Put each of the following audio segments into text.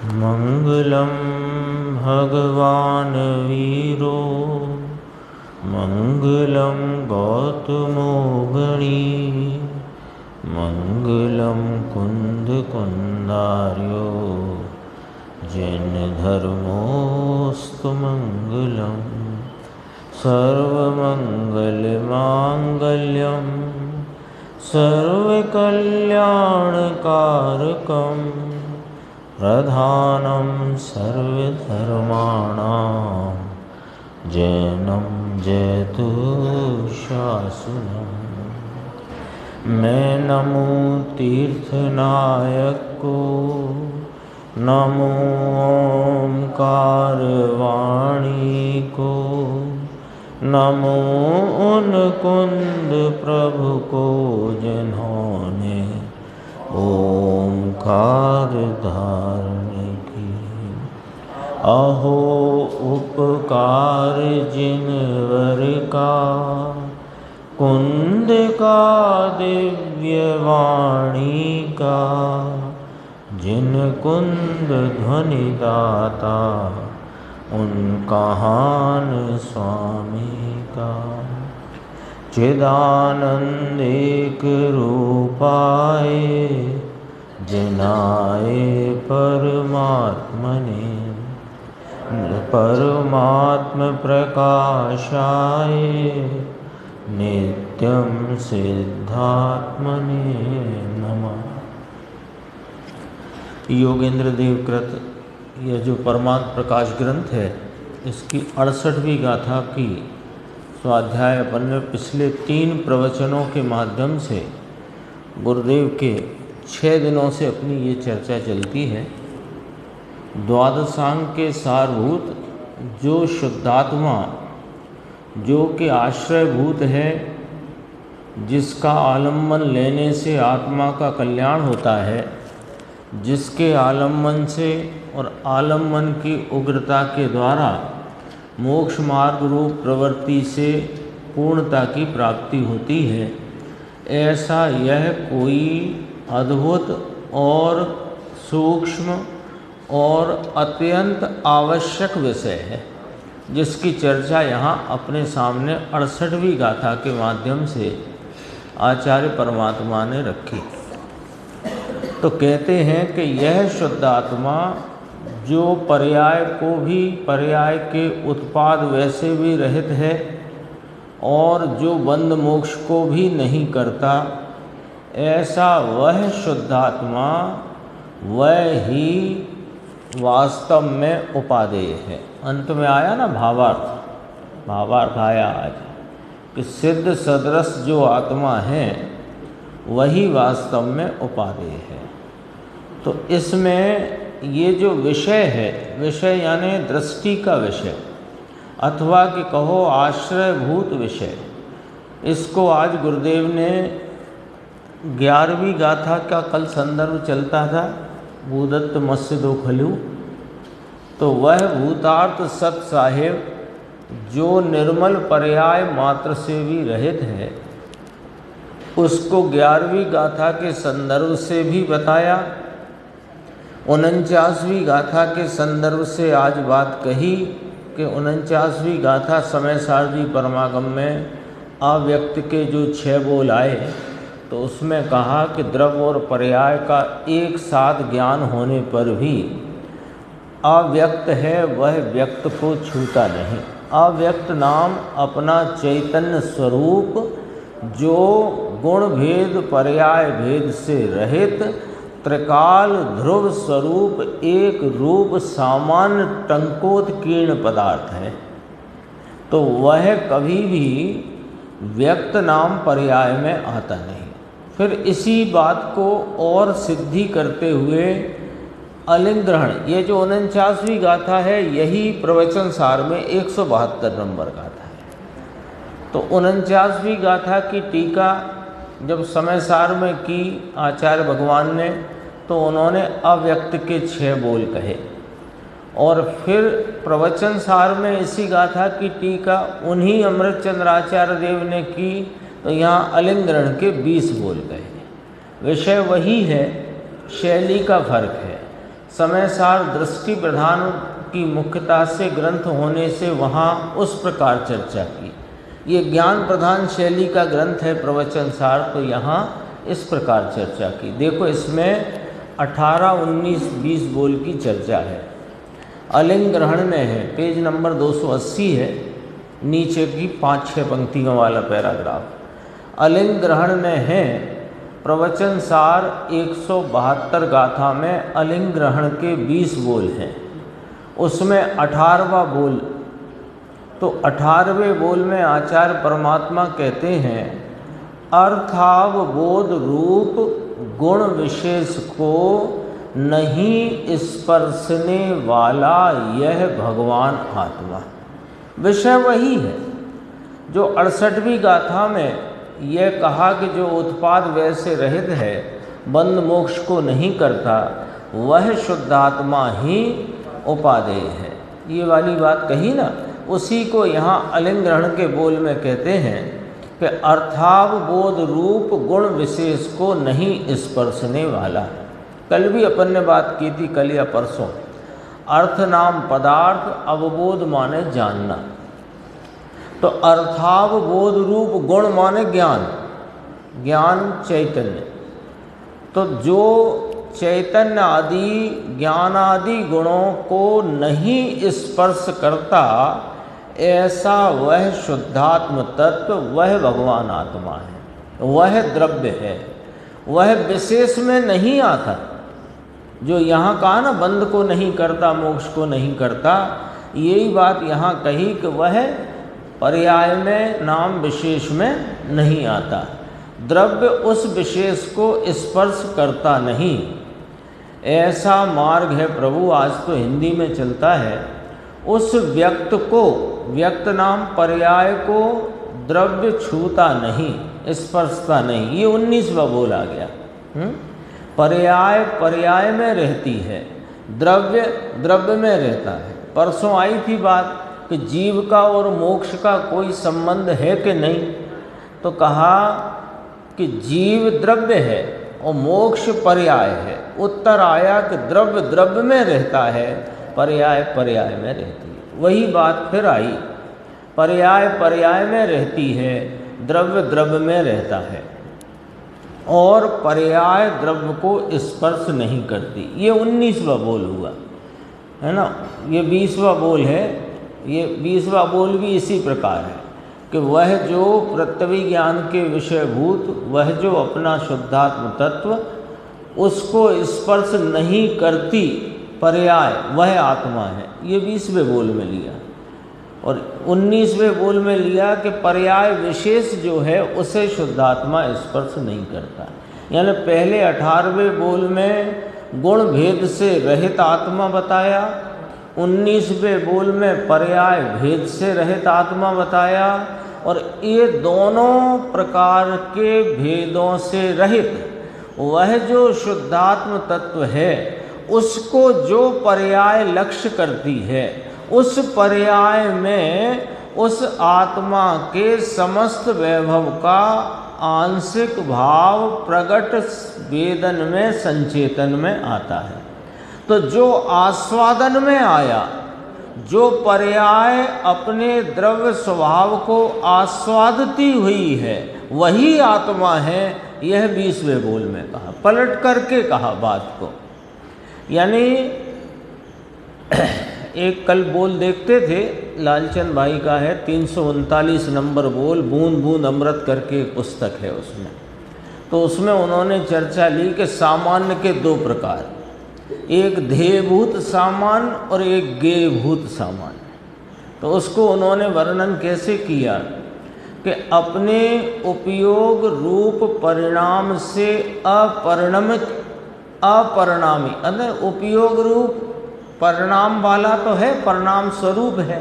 मंगलम भगवान वीरो मंगलम गौतमो गणी मंगलम कुंद कुंदार्यो जैन धर्मोस्तु मंगलम सर्वमंगल मांगल्यम सर्वकल्याणकारकम प्रधानं सर्वधर्माणां जैनं जयतु शासनम्। मैं नमो तीर्थनायक को, नमो ओंकार वाणी को, नमो उन कुंद प्रभु को जिन्होंने ओंकार धारण की। अहो उपकार जिनवर का, कुंद का दिव्य वाणी का, जिन कुंद ध्वनि दाता उन कहान स्वामी का। चिदानंद एक रूपाए जिनाए परमात्मने, परमात्म प्रकाशाय नित्यं सिद्धात्मने नमः। योगेंद्र देव कृत यह जो परमात्म प्रकाश ग्रंथ है, इसकी 68वीं गाथा की स्वाध्याय अपन में पिछले 3 प्रवचनों के माध्यम से गुरुदेव के 6 दिनों से अपनी ये चर्चा चलती है। द्वादशांग के सारभूत जो शुद्धात्मा, जो कि आश्रयभूत है, जिसका आलम्बन लेने से आत्मा का कल्याण होता है, जिसके आलम्बन से और आलम्बन की उग्रता के द्वारा मोक्ष मार्ग रूप प्रवृत्ति से पूर्णता की प्राप्ति होती है, ऐसा यह कोई अद्भुत और सूक्ष्म और अत्यंत आवश्यक विषय है, जिसकी चर्चा यहाँ अपने सामने 68वीं गाथा के माध्यम से आचार्य परमात्मा ने रखी। तो कहते हैं कि यह शुद्ध आत्मा जो पर्याय को भी, पर्याय के उत्पाद वैसे भी रहित है और जो बंध मोक्ष को भी नहीं करता, ऐसा वह शुद्ध आत्मा वह ही वास्तव में उपादेय है। अंत में आया ना भावार्थ आया आज कि सिद्ध सदृश जो आत्मा है वही वास्तव में उपादेय है। तो इसमें ये जो विषय है, विषय यानी दृष्टि का विषय अथवा कि कहो आश्रयभूत विषय, इसको आज गुरुदेव ने 11वीं गाथा का कल संदर्भ चलता था, भूदत्त मत्स्य दो खलु। तो वह भूतार्थ सत साहेब जो निर्मल पर्याय मात्र से भी रहित है, उसको 11वीं गाथा के संदर्भ से भी बताया। 49वीं गाथा के संदर्भ से आज बात कही कि 49वीं गाथा समय सारदी परमागम में अव्यक्त के जो 6 बोल आए, तो उसमें कहा कि द्रव्य और पर्याय का एक साथ ज्ञान होने पर भी अव्यक्त है, वह व्यक्त को छूता नहीं। अव्यक्त नाम अपना चैतन्य स्वरूप जो गुण भेद पर्याय भेद से रहित त्रिकाल ध्रुव स्वरूप एक रूप सामान्य टंकोत्कीर्ण पदार्थ है, तो वह कभी भी व्यक्त नाम पर्याय में आता नहीं। फिर इसी बात को और सिद्धि करते हुए अलिंग ग्रहण, ये जो 49वीं गाथा है, यही प्रवचन सार में 172 नंबर गाथा है। तो 49वीं गाथा की टीका जब समय सार में की आचार्य भगवान ने, तो उन्होंने अव्यक्त के 6 बोल कहे, और फिर प्रवचन सार में इसी गाथा की टीका उन्हीं अमृतचंद्राचार्य देव ने की, तो यहाँ अलिंग ग्रहण के 20 बोल कहे। विषय वही है, शैली का फर्क है। समय सार दृष्टि प्रधान की मुख्यता से ग्रंथ होने से वहाँ उस प्रकार चर्चा की। ये ज्ञान प्रधान शैली का ग्रंथ है प्रवचन सार, तो यहाँ इस प्रकार चर्चा की। देखो इसमें 18, 19, 20 बोल की चर्चा है। अलिंग ग्रहण में है, पेज नंबर 280 है, नीचे की 5-6 पंक्तियों वाला पैराग्राफ। अलिंग ग्रहण में है प्रवचन सार 172 गाथा में अलिंग ग्रहण के 20 बोल हैं, उसमें 18वां बोल। तो 18वें बोल में आचार्य परमात्मा कहते हैं, अर्थावबोध रूप गुण विशेष को नहीं स्पर्शने वाला यह भगवान आत्मा। विषय वही है जो 68वीं गाथा में यह कहा कि जो उत्पाद व्यय से रहित है, बंध मोक्ष को नहीं करता, वह शुद्धात्मा ही उपादेय है। ये वाली बात कही ना, उसी को यहाँ अलिंग ग्रहण के बोल में कहते हैं कि अर्थावबोध रूप गुण विशेष को नहीं स्पर्शने वाला। कल भी अपन ने बात की थी, कल या परसों। अर्थ नाम पदार्थ, अवबोध माने जानना। तो अर्थावबोध रूप गुण माने ज्ञान, ज्ञान चैतन्य। तो जो चैतन्य आदि ज्ञान आदि गुणों को नहीं स्पर्श करता, ऐसा वह शुद्धात्म तत्व, वह भगवान आत्मा है, वह द्रव्य है, वह विशेष में नहीं आता। जो यहाँ कहा ना, बंध को नहीं करता, मोक्ष को नहीं करता, यही बात यहाँ कही कि वह पर्याय में नाम विशेष में नहीं आता। द्रव्य उस विशेष को स्पर्श करता नहीं, ऐसा मार्ग है प्रभु। आज तो हिंदी में चलता है, उस व्यक्त को, व्यक्त नाम पर्याय को द्रव्य छूता नहीं, स्पर्शता नहीं। ये 19वां बोल आ गया। पर्याय पर्याय में रहती है, द्रव्य द्रव्य में रहता है। परसों आई थी बात कि जीव का और मोक्ष का कोई संबंध है कि नहीं, तो कहा कि जीव द्रव्य है और मोक्ष पर्याय है। उत्तर आया कि द्रव्य द्रव्य में रहता है, पर्याय पर्याय में रहती है। वही बात फिर आई, पर्याय पर्याय में रहती है, द्रव्य द्रव्य में रहता है, और पर्याय द्रव्य को स्पर्श नहीं करती। ये 19वां बोल हुआ है ना। ये 20वां बोल है। ये 20वां बोल भी इसी प्रकार है कि वह जो पृथ्वी ज्ञान के विषयभूत, वह जो अपना शुद्धात्म तत्व, उसको स्पर्श नहीं करती पर्याय, वह आत्मा है। ये 20वें बोल में लिया। और 19वें बोल में लिया कि पर्याय विशेष जो है उसे शुद्धात्मा स्पर्श नहीं करता। यानी पहले 18वें बोल में गुण भेद से रहित आत्मा बताया, 19वें बोल में पर्याय भेद से रहित आत्मा बताया, और ये दोनों प्रकार के भेदों से रहित वह जो शुद्धात्म तत्व है, उसको जो पर्याय लक्ष्य करती है, उस पर्याय में उस आत्मा के समस्त वैभव का आंशिक भाव प्रगट वेदन में, संचेतन में आता है। तो जो आस्वादन में आया, जो पर्याय अपने द्रव्य स्वभाव को आस्वादती हुई है, वही आत्मा है। यह 20वें बोल में कहा, पलट करके कहा बात को। यानी एक कल बोल देखते थे, लालचंद भाई का है 339 नंबर बोल, बूंद बूंद अमृत करके एक पुस्तक है उसमें। तो उसमें उन्होंने चर्चा ली कि सामान्य के दो प्रकार, एक ध्येयभूत सामान्य और एक ज्ञेयभूत सामान्य। तो उसको उन्होंने वर्णन कैसे किया कि अपने उपयोग रूप परिणाम से अपरिणमित, अपरिणामी, अगर उपयोग रूप परिणाम वाला तो है, परिणाम स्वरूप है,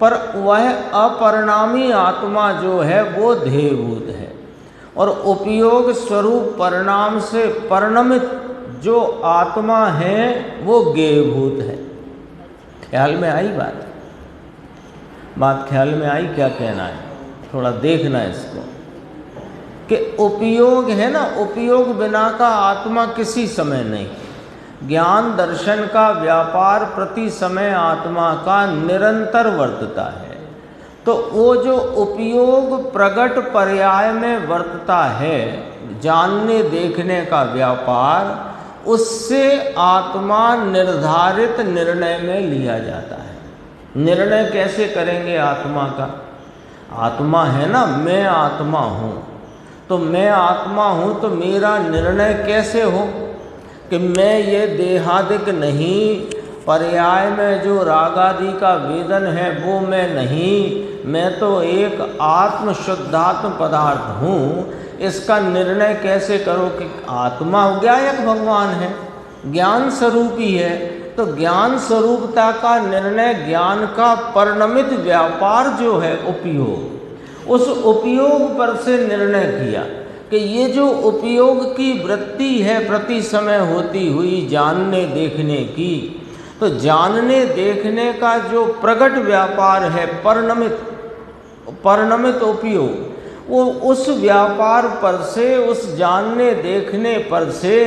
पर वह अपरिणामी आत्मा जो है वो ध्येयभूत है, और उपयोग स्वरूप परिणाम से परिणमित जो आत्मा है वो ज्ञेयभूत है। ख्याल में आई बात? बात ख्याल में आई? क्या कहना है, थोड़ा देखना इसको कि उपयोग है ना, उपयोग बिना का आत्मा किसी समय नहीं। ज्ञान दर्शन का व्यापार प्रति समय आत्मा का निरंतर वर्तता है। तो वो जो उपयोग प्रगट पर्याय में वर्तता है, जानने देखने का व्यापार, उससे आत्मा निर्धारित निर्णय में लिया जाता है। निर्णय कैसे करेंगे आत्मा का? आत्मा है ना, मैं आत्मा हूँ, तो मैं आत्मा हूँ तो मेरा निर्णय कैसे हो कि मैं ये देहादिक नहीं, पर्याय में जो रागादि का वेदन है वो मैं नहीं, मैं तो एक आत्म शुद्धात्म पदार्थ हूँ। इसका निर्णय कैसे करो कि आत्मा ज्ञायक भगवान है, ज्ञान स्वरूप ही है। तो ज्ञान स्वरूपता का निर्णय, ज्ञान का परिणमित व्यापार जो है उपयोग, उस उपयोग पर से निर्णय किया कि ये जो उपयोग की वृत्ति है प्रति समय होती हुई जानने देखने की, तो जानने देखने का जो प्रगट व्यापार है, परिणमित उपयोग, वो उस व्यापार पर से, उस जानने देखने पर से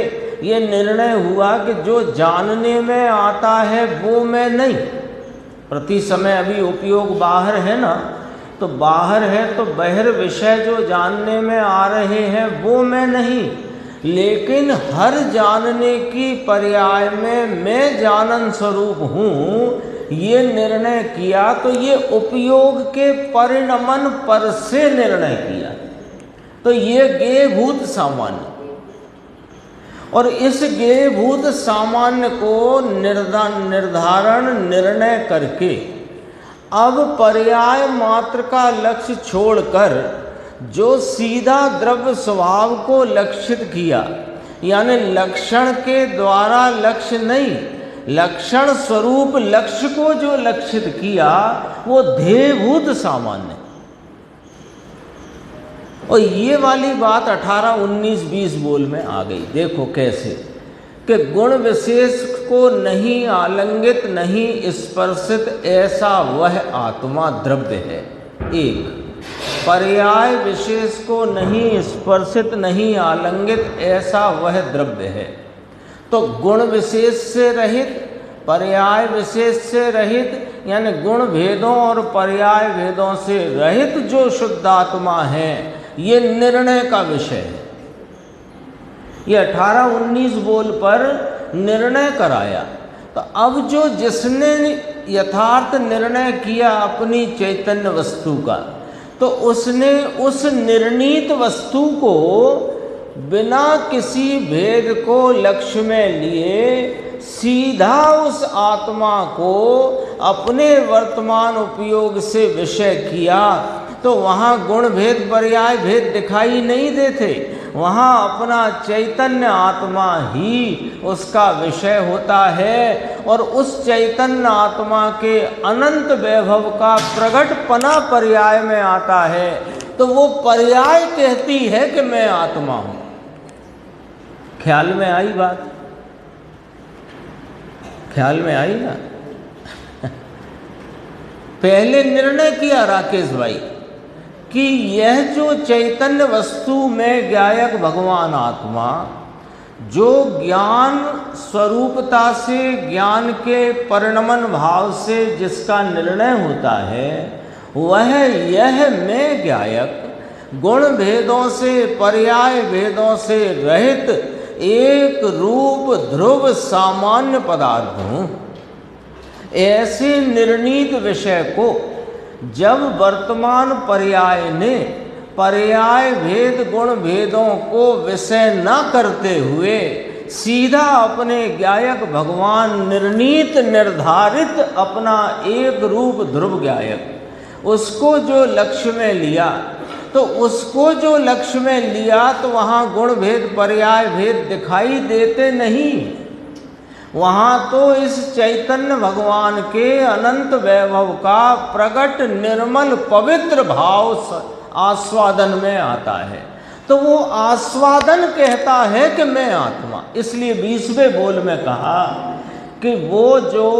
ये निर्णय हुआ कि जो जानने में आता है वो मैं नहीं। प्रति समय अभी उपयोग बाहर है ना, तो बाहर है तो बहिर विषय जो जानने में आ रहे हैं वो मैं नहीं, लेकिन हर जानने की पर्याय में मैं जानन स्वरूप हूँ, ये निर्णय किया। तो ये उपयोग के परिणमन पर से निर्णय किया, तो ये गेयभूत सामान्य, और इस गेयभूत सामान्य को निर्धारण निर्णय करके अब पर्याय मात्र का लक्ष्य छोड़कर जो सीधा द्रव्य स्वभाव को लक्षित किया, यानी लक्षण के द्वारा लक्ष्य नहीं, लक्षण स्वरूप लक्ष्य को जो लक्षित किया वो ध्येयभूत सामान्य। और ये वाली बात 18, 19, 20 बोल में आ गई। देखो कैसे कि गुण विशेष को नहीं आलंगित नहीं स्पर्शित ऐसा वह आत्मा द्रव्य है। एक, पर्याय विशेष को नहीं स्पर्शित नहीं आलंगित ऐसा वह द्रव्य है। तो गुण विशेष से रहित, पर्याय विशेष से रहित, यानी गुण भेदों और पर्याय भेदों से रहित जो शुद्धात्मा है, ये निर्णय का विषय है। ये 18, 19 बोल पर निर्णय कराया। तो अब जो जिसने यथार्थ निर्णय किया अपनी चैतन्य वस्तु का, तो उसने उस निर्णीत वस्तु को बिना किसी भेद को लक्ष्य में लिए सीधा उस आत्मा को अपने वर्तमान उपयोग से विषय किया। तो वहाँ गुण भेद पर्याय भेद दिखाई नहीं देते, वहाँ अपना चैतन्य आत्मा ही उसका विषय होता है। और उस चैतन्य आत्मा के अनंत वैभव का प्रगटपना पर्याय में आता है। तो वो पर्याय कहती है कि मैं आत्मा हूँ। ख्याल में आई बात? ख्याल में आई ना? पहले निर्णय किया राकेश भाई कि यह जो चैतन्य वस्तु में ज्ञायक भगवान आत्मा, जो ज्ञान स्वरूपता से, ज्ञान के परिणमन भाव से जिसका निर्णय होता है, वह यह मैं ज्ञायक गुण भेदों से पर्याय भेदों से रहित एक रूप ध्रुव सामान्य पदार्थ हूँ। ऐसे निर्णीत विषय को जब वर्तमान पर्याय ने पर्याय भेद गुण भेदों को विषय न करते हुए सीधा अपने ज्ञायक भगवान निर्णीत निर्धारित अपना एक रूप ध्रुव ज्ञायक, उसको जो लक्ष्य में लिया, तो उसको जो लक्ष्य में लिया तो वहाँ गुण भेद पर्याय भेद दिखाई देते नहीं। वहाँ तो इस चैतन्य भगवान के अनंत वैभव का प्रगट निर्मल पवित्र भाव आस्वादन में आता है। तो वो आस्वादन कहता है कि मैं आत्मा। इसलिए 20वें बोल में कहा कि वो जो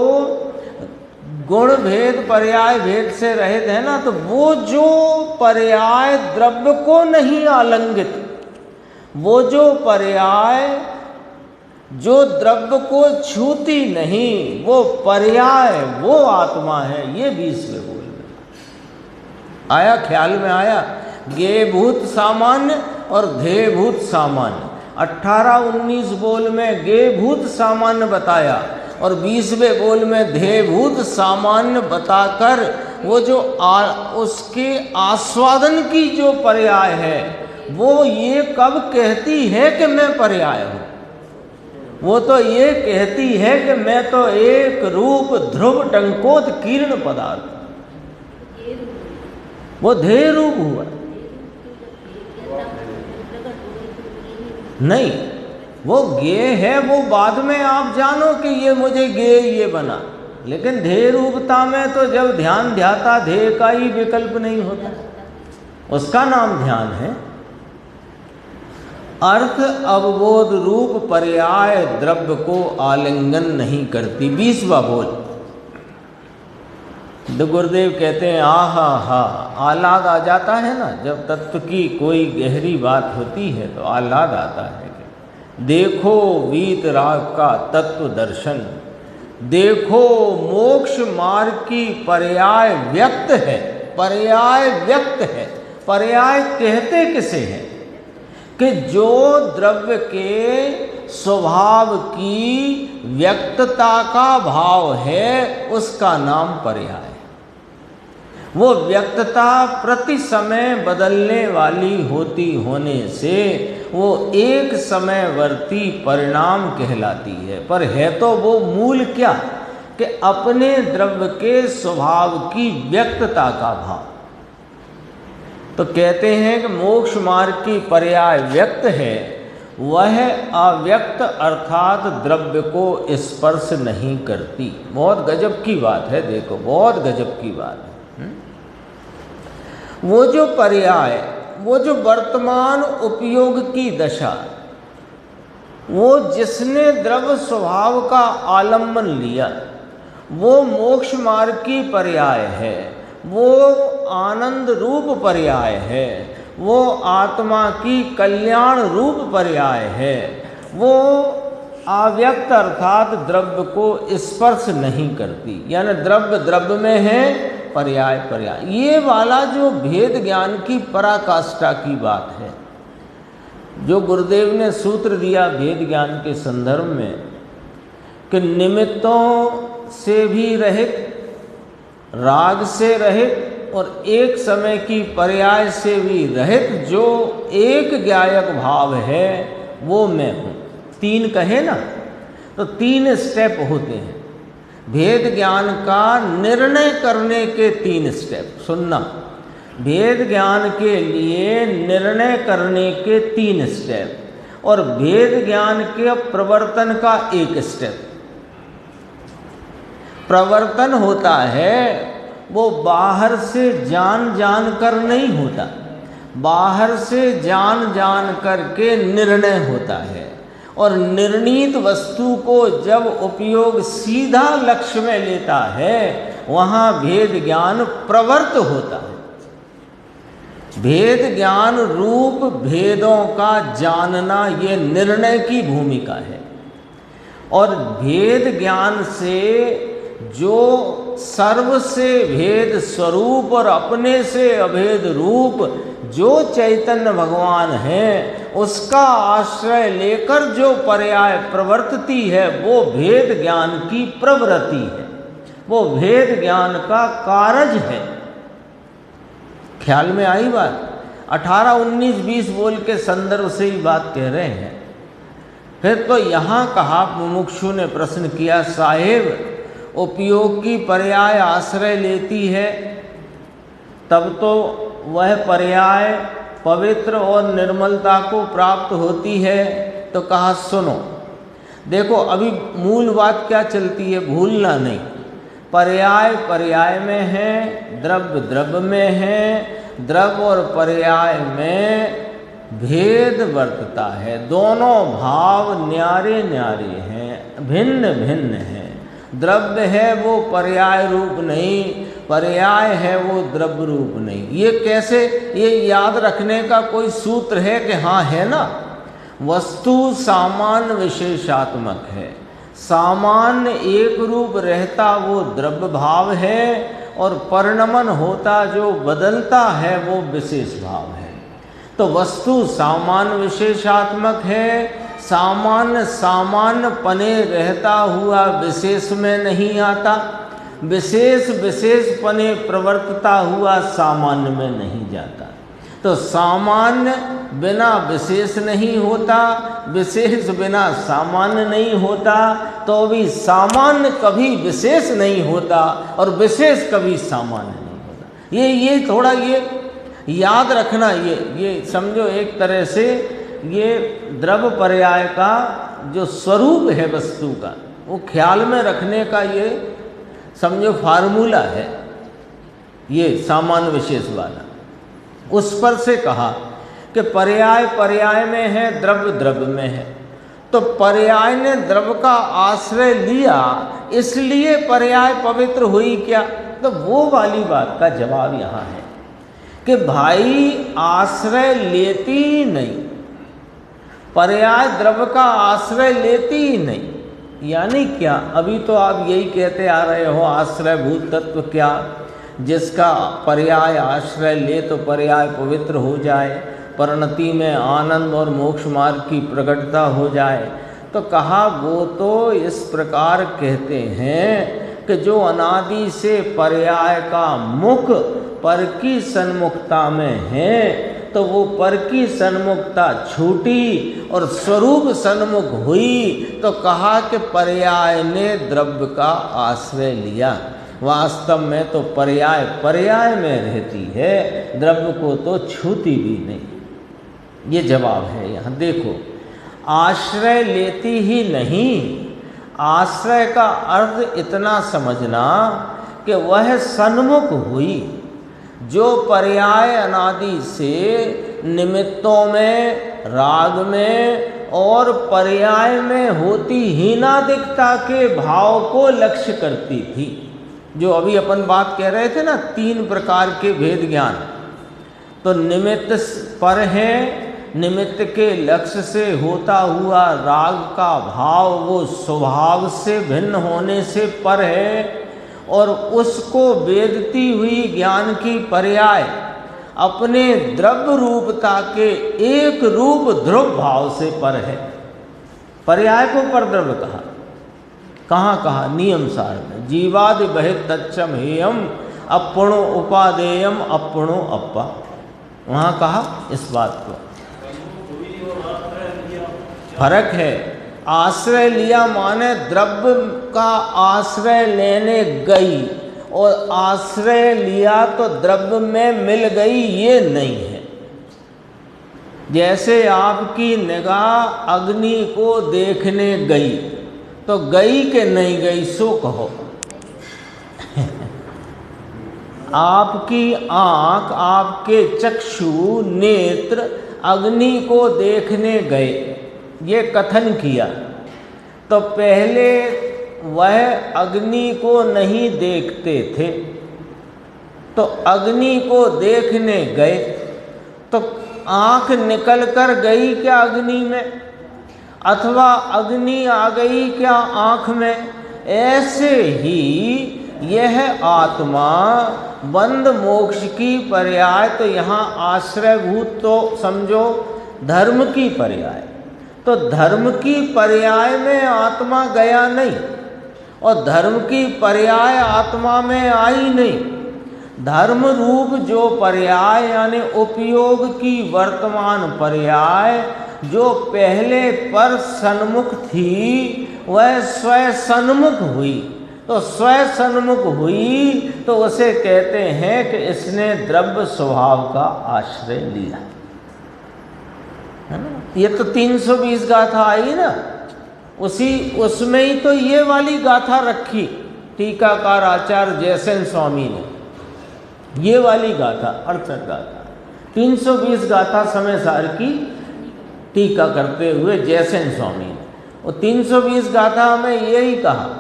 गुण भेद पर्याय भेद से रहित है ना, तो वो जो पर्याय द्रव्य को नहीं आलंगित, वो जो पर्याय जो द्रव्य को छूती नहीं, वो पर्याय, वो आत्मा है। ये 20वें बोल में आया, ख्याल में आया। गेयभूत सामान्य और ध्येयभूत सामान्य। 18-19 बोल में गेयभूत सामान्य बताया और 20वें बोल में ध्येयभूत सामान्य बताकर वो जो उसके आस्वादन की जो पर्याय है, वो ये कब कहती है कि मैं पर्याय हूँ? वो तो ये कहती है कि मैं तो एक रूप ध्रुव टंकोत कीर्ण पदार्थ, वो ध्येय रूप हुआ। नहीं, वो गेय है, वो बाद में आप जानो कि ये मुझे गेय ये बना, लेकिन ध्येय रूपता में तो जब ध्यान ध्याता ध्येय का ही विकल्प नहीं होता, उसका नाम ध्यान है। अर्थ अवबोध रूप पर्याय द्रव्य को आलिंगन नहीं करती। 20वां बोल। तो गुरुदेव कहते हैं आहा हा, आह्लाद आ जाता है ना, जब तत्व की कोई गहरी बात होती है तो आह्लाद आता है। देखो वीतराग का तत्व दर्शन, देखो मोक्ष मार्ग की पर्याय व्यक्त है। पर्याय व्यक्त है। पर्याय कहते किसे हैं? कि जो द्रव्य के स्वभाव की व्यक्तता का भाव है, उसका नाम पर्याय। वो व्यक्तता प्रति समय बदलने वाली होती होने से वो एक समयवर्ती परिणाम कहलाती है। पर है तो वो मूल क्या? कि अपने द्रव्य के स्वभाव की व्यक्तता का भाव। तो कहते हैं कि मोक्ष मार्ग की पर्याय व्यक्त है, वह अव्यक्त अर्थात द्रव्य को स्पर्श नहीं करती। बहुत गजब की बात है, देखो बहुत गजब की बात है। वो जो पर्याय, वो जो वर्तमान उपयोग की दशा, वो जिसने द्रव्य स्वभाव का आलम्बन लिया, वो मोक्ष मार्ग की पर्याय है, वो आनंद रूप पर्याय है, वो आत्मा की कल्याण रूप पर्याय है। वो अव्यक्त अर्थात द्रव्य को स्पर्श नहीं करती, यानी द्रव्य द्रव्य में है, पर्याय पर्याय। ये वाला जो भेद ज्ञान की पराकाष्ठा की बात है, जो गुरुदेव ने सूत्र दिया भेद ज्ञान के संदर्भ में, कि निमित्तों से भी रहित, राग से रहित और एक समय की पर्याय से भी रहित जो एक ज्ञायक भाव है, वो मैं हूँ। 3 कहे ना, तो 3 स्टेप होते हैं भेद ज्ञान का निर्णय करने के। 3 स्टेप सुनना, भेद ज्ञान के लिए निर्णय करने के 3 स्टेप, और भेद ज्ञान के प्रवर्तन का 1 स्टेप। प्रवर्तन होता है वो बाहर से जान जान कर नहीं होता, बाहर से जान जान करके निर्णय होता है। और निर्णीत वस्तु को जब उपयोग सीधा लक्ष्य में लेता है, वहाँ भेद ज्ञान प्रवर्त होता है। भेद ज्ञान रूप भेदों का जानना, ये निर्णय की भूमिका है। और भेद ज्ञान से जो सर्व से भेद स्वरूप और अपने से अभेद रूप जो चैतन्य भगवान है, उसका आश्रय लेकर जो पर्याय प्रवर्तती है, वो भेद ज्ञान की प्रवृत्ति है, वो भेद ज्ञान का कारज है। ख्याल में आई बात? 18, 19, 20 बोल के संदर्भ से ही बात कह रहे हैं। फिर तो यहाँ कहा, मुमुक्षु ने प्रश्न किया, साहेब उपयोग की पर्याय आश्रय लेती है, तब तो वह पर्याय पवित्र और निर्मलता को प्राप्त होती है। तो कहा सुनो, देखो अभी मूल बात क्या चलती है, भूलना नहीं। पर्याय पर्याय में है, द्रव्य द्रव्य में है, द्रव्य और पर्याय में भेद वर्तता है। दोनों भाव न्यारे न्यारे हैं, भिन्न भिन्न हैं। द्रव्य है वो पर्याय रूप नहीं, पर्याय है वो द्रव्य रूप नहीं। ये कैसे? ये याद रखने का कोई सूत्र है कि हाँ है ना, वस्तु सामान्य विशेषात्मक है। सामान्य एक रूप रहता वो द्रव्य भाव है, और परिणमन होता जो बदलता है वो विशेष भाव है। तो वस्तु सामान्य विशेषात्मक है, सामान्य सामान्य पने रहता हुआ विशेष में नहीं आता, विशेष विशेष पने प्रवर्तता हुआ सामान्य में नहीं जाता। तो सामान्य बिना विशेष नहीं होता, विशेष बिना सामान्य नहीं होता, तो भी सामान्य कभी विशेष नहीं होता और विशेष कभी सामान्य नहीं होता। ये थोड़ा ये याद रखना, ये समझो एक तरह से ये द्रव्य पर्याय का जो स्वरूप है वस्तु का, वो ख्याल में रखने का ये समझो फार्मूला है, ये सामान्य विशेष वाला। उस पर से कहा कि पर्याय पर्याय में है, द्रव्य द्रव्य में है। तो पर्याय ने द्रव्य का आश्रय लिया, इसलिए पर्याय पवित्र हुई क्या? तो वो वाली बात का जवाब यहाँ है कि भाई आश्रय लेती ही नहीं, पर्याय द्रव्य का आश्रय लेती ही नहीं। यानी क्या? अभी तो आप यही कहते आ रहे हो आश्रयभूत तत्व क्या, जिसका पर्याय आश्रय ले तो पर्याय पवित्र हो जाए, परिणति में आनंद और मोक्ष मार्ग की प्रकटता हो जाए। तो कहा वो तो इस प्रकार कहते हैं कि जो अनादि से पर्याय का मुख पर की सन्मुखता में है, तो वो पर की सन्मुखता छूटी और स्वरूप सन्मुख हुई। तो कहा कि पर्याय ने द्रव्य का आश्रय लिया। वास्तव में तो पर्याय पर्याय में रहती है, द्रव्य को तो छूती भी नहीं। ये जवाब है यहाँ। देखो, आश्रय लेती ही नहीं, आश्रय का अर्थ इतना समझना कि वह सन्मुख हुई। जो पर्याय अनादि से निमित्तों में, राग में और पर्याय में होती हीनादिकता के भाव को लक्ष्य करती थी। जो अभी अपन बात कह रहे थे ना, 3 प्रकार के भेद ज्ञान। तो निमित्त पर है, निमित्त के लक्ष्य से होता हुआ राग का भाव वो स्वभाव से भिन्न होने से पर है, और उसको वेदती हुई ज्ञान की पर्याय अपने द्रव्य रूपता के एक रूप ध्रुव भाव से पर है। पर्याय को परद्रव्य कहा। कहाँ कहा? नियम सार में। जीवादि बहित तच्चम हेयम अपणो उपादेयम अपणो अपा, वहाँ कहा इस बात को। फर्क है। आश्रय लिया माने द्रव्य का आश्रय लेने गई, और आश्रय लिया तो द्रव्य में मिल गई, ये नहीं है। जैसे आपकी निगाह अग्नि को देखने गई, तो गई कि नहीं गई सो कहो। आपकी आँख, आपके चक्षु नेत्र अग्नि को देखने गए, ये कथन किया, तो पहले वह अग्नि को नहीं देखते थे, तो अग्नि को देखने गए, तो आँख निकल कर गई क्या अग्नि में, अथवा अग्नि आ गई क्या आँख में? ऐसे ही यह आत्मा बंध मोक्ष की पर्याय, तो यहाँ आश्रयभूत तो समझो धर्म की पर्याय, तो धर्म की पर्याय में आत्मा गया नहीं, और धर्म की पर्याय आत्मा में आई नहीं। धर्म रूप जो पर्याय यानी उपयोग की वर्तमान पर्याय जो पहले पर सन्मुख थी, वह स्वयं सन्मुख हुई। तो स्वयं सन्मुख हुई तो उसे कहते हैं कि इसने द्रव्य स्वभाव का आश्रय लिया, है ना। ये तो 320 गाथा आई ना, उसमें ही तो ये वाली गाथा रखी टीकाकार आचार्य जयसेन स्वामी ने, ये वाली गाथा 68 गाथा 320 गाथा समय सार की टीका करते हुए जयसेन स्वामी ने। और 320 गाथा में यही कहा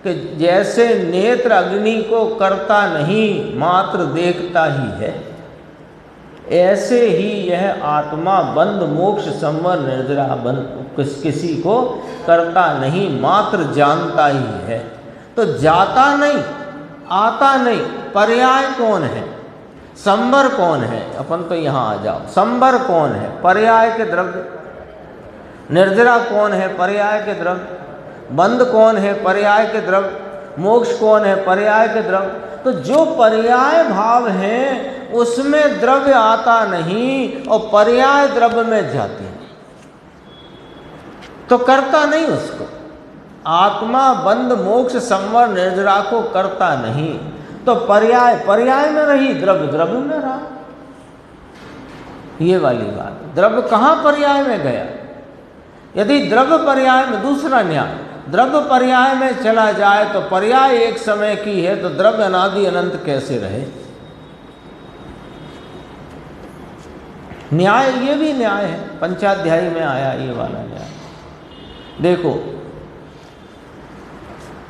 कि जैसे नेत्र अग्नि को करता नहीं मात्र देखता ही है, ऐसे ही यह आत्मा बंध मोक्ष संवर निर्जरा किसी को करता नहीं, मात्र जानता ही है। तो जाता नहीं, आता नहीं, पर्याय कौन है? संवर कौन है? अपन तो यहाँ आ जाओ। संवर कौन है? पर्याय के द्रव्य। निर्जरा कौन है? पर्याय के द्रव्य। बंध कौन है? पर्याय के द्रव्य। मोक्ष कौन है? पर्याय के द्रव्य। तो जो पर्याय भाव है उसमें द्रव्य आता नहीं और पर्याय द्रव्य में जाती है, तो करता नहीं उसको। आत्मा बंध मोक्ष संवर निर्जरा को करता नहीं, तो पर्याय पर्याय में रही, द्रव्य द्रव्य में रहा। ये वाली बात। द्रव्य कहाँ पर्याय में गया? यदि द्रव्य पर्याय में, दूसरा न्याय, द्रव्य पर्याय में चला जाए तो पर्याय एक समय की है, तो द्रव्य अनादि अनंत कैसे रहे? न्याय, ये भी न्याय है, पंचाध्यायी में आया ये वाला न्याय। देखो,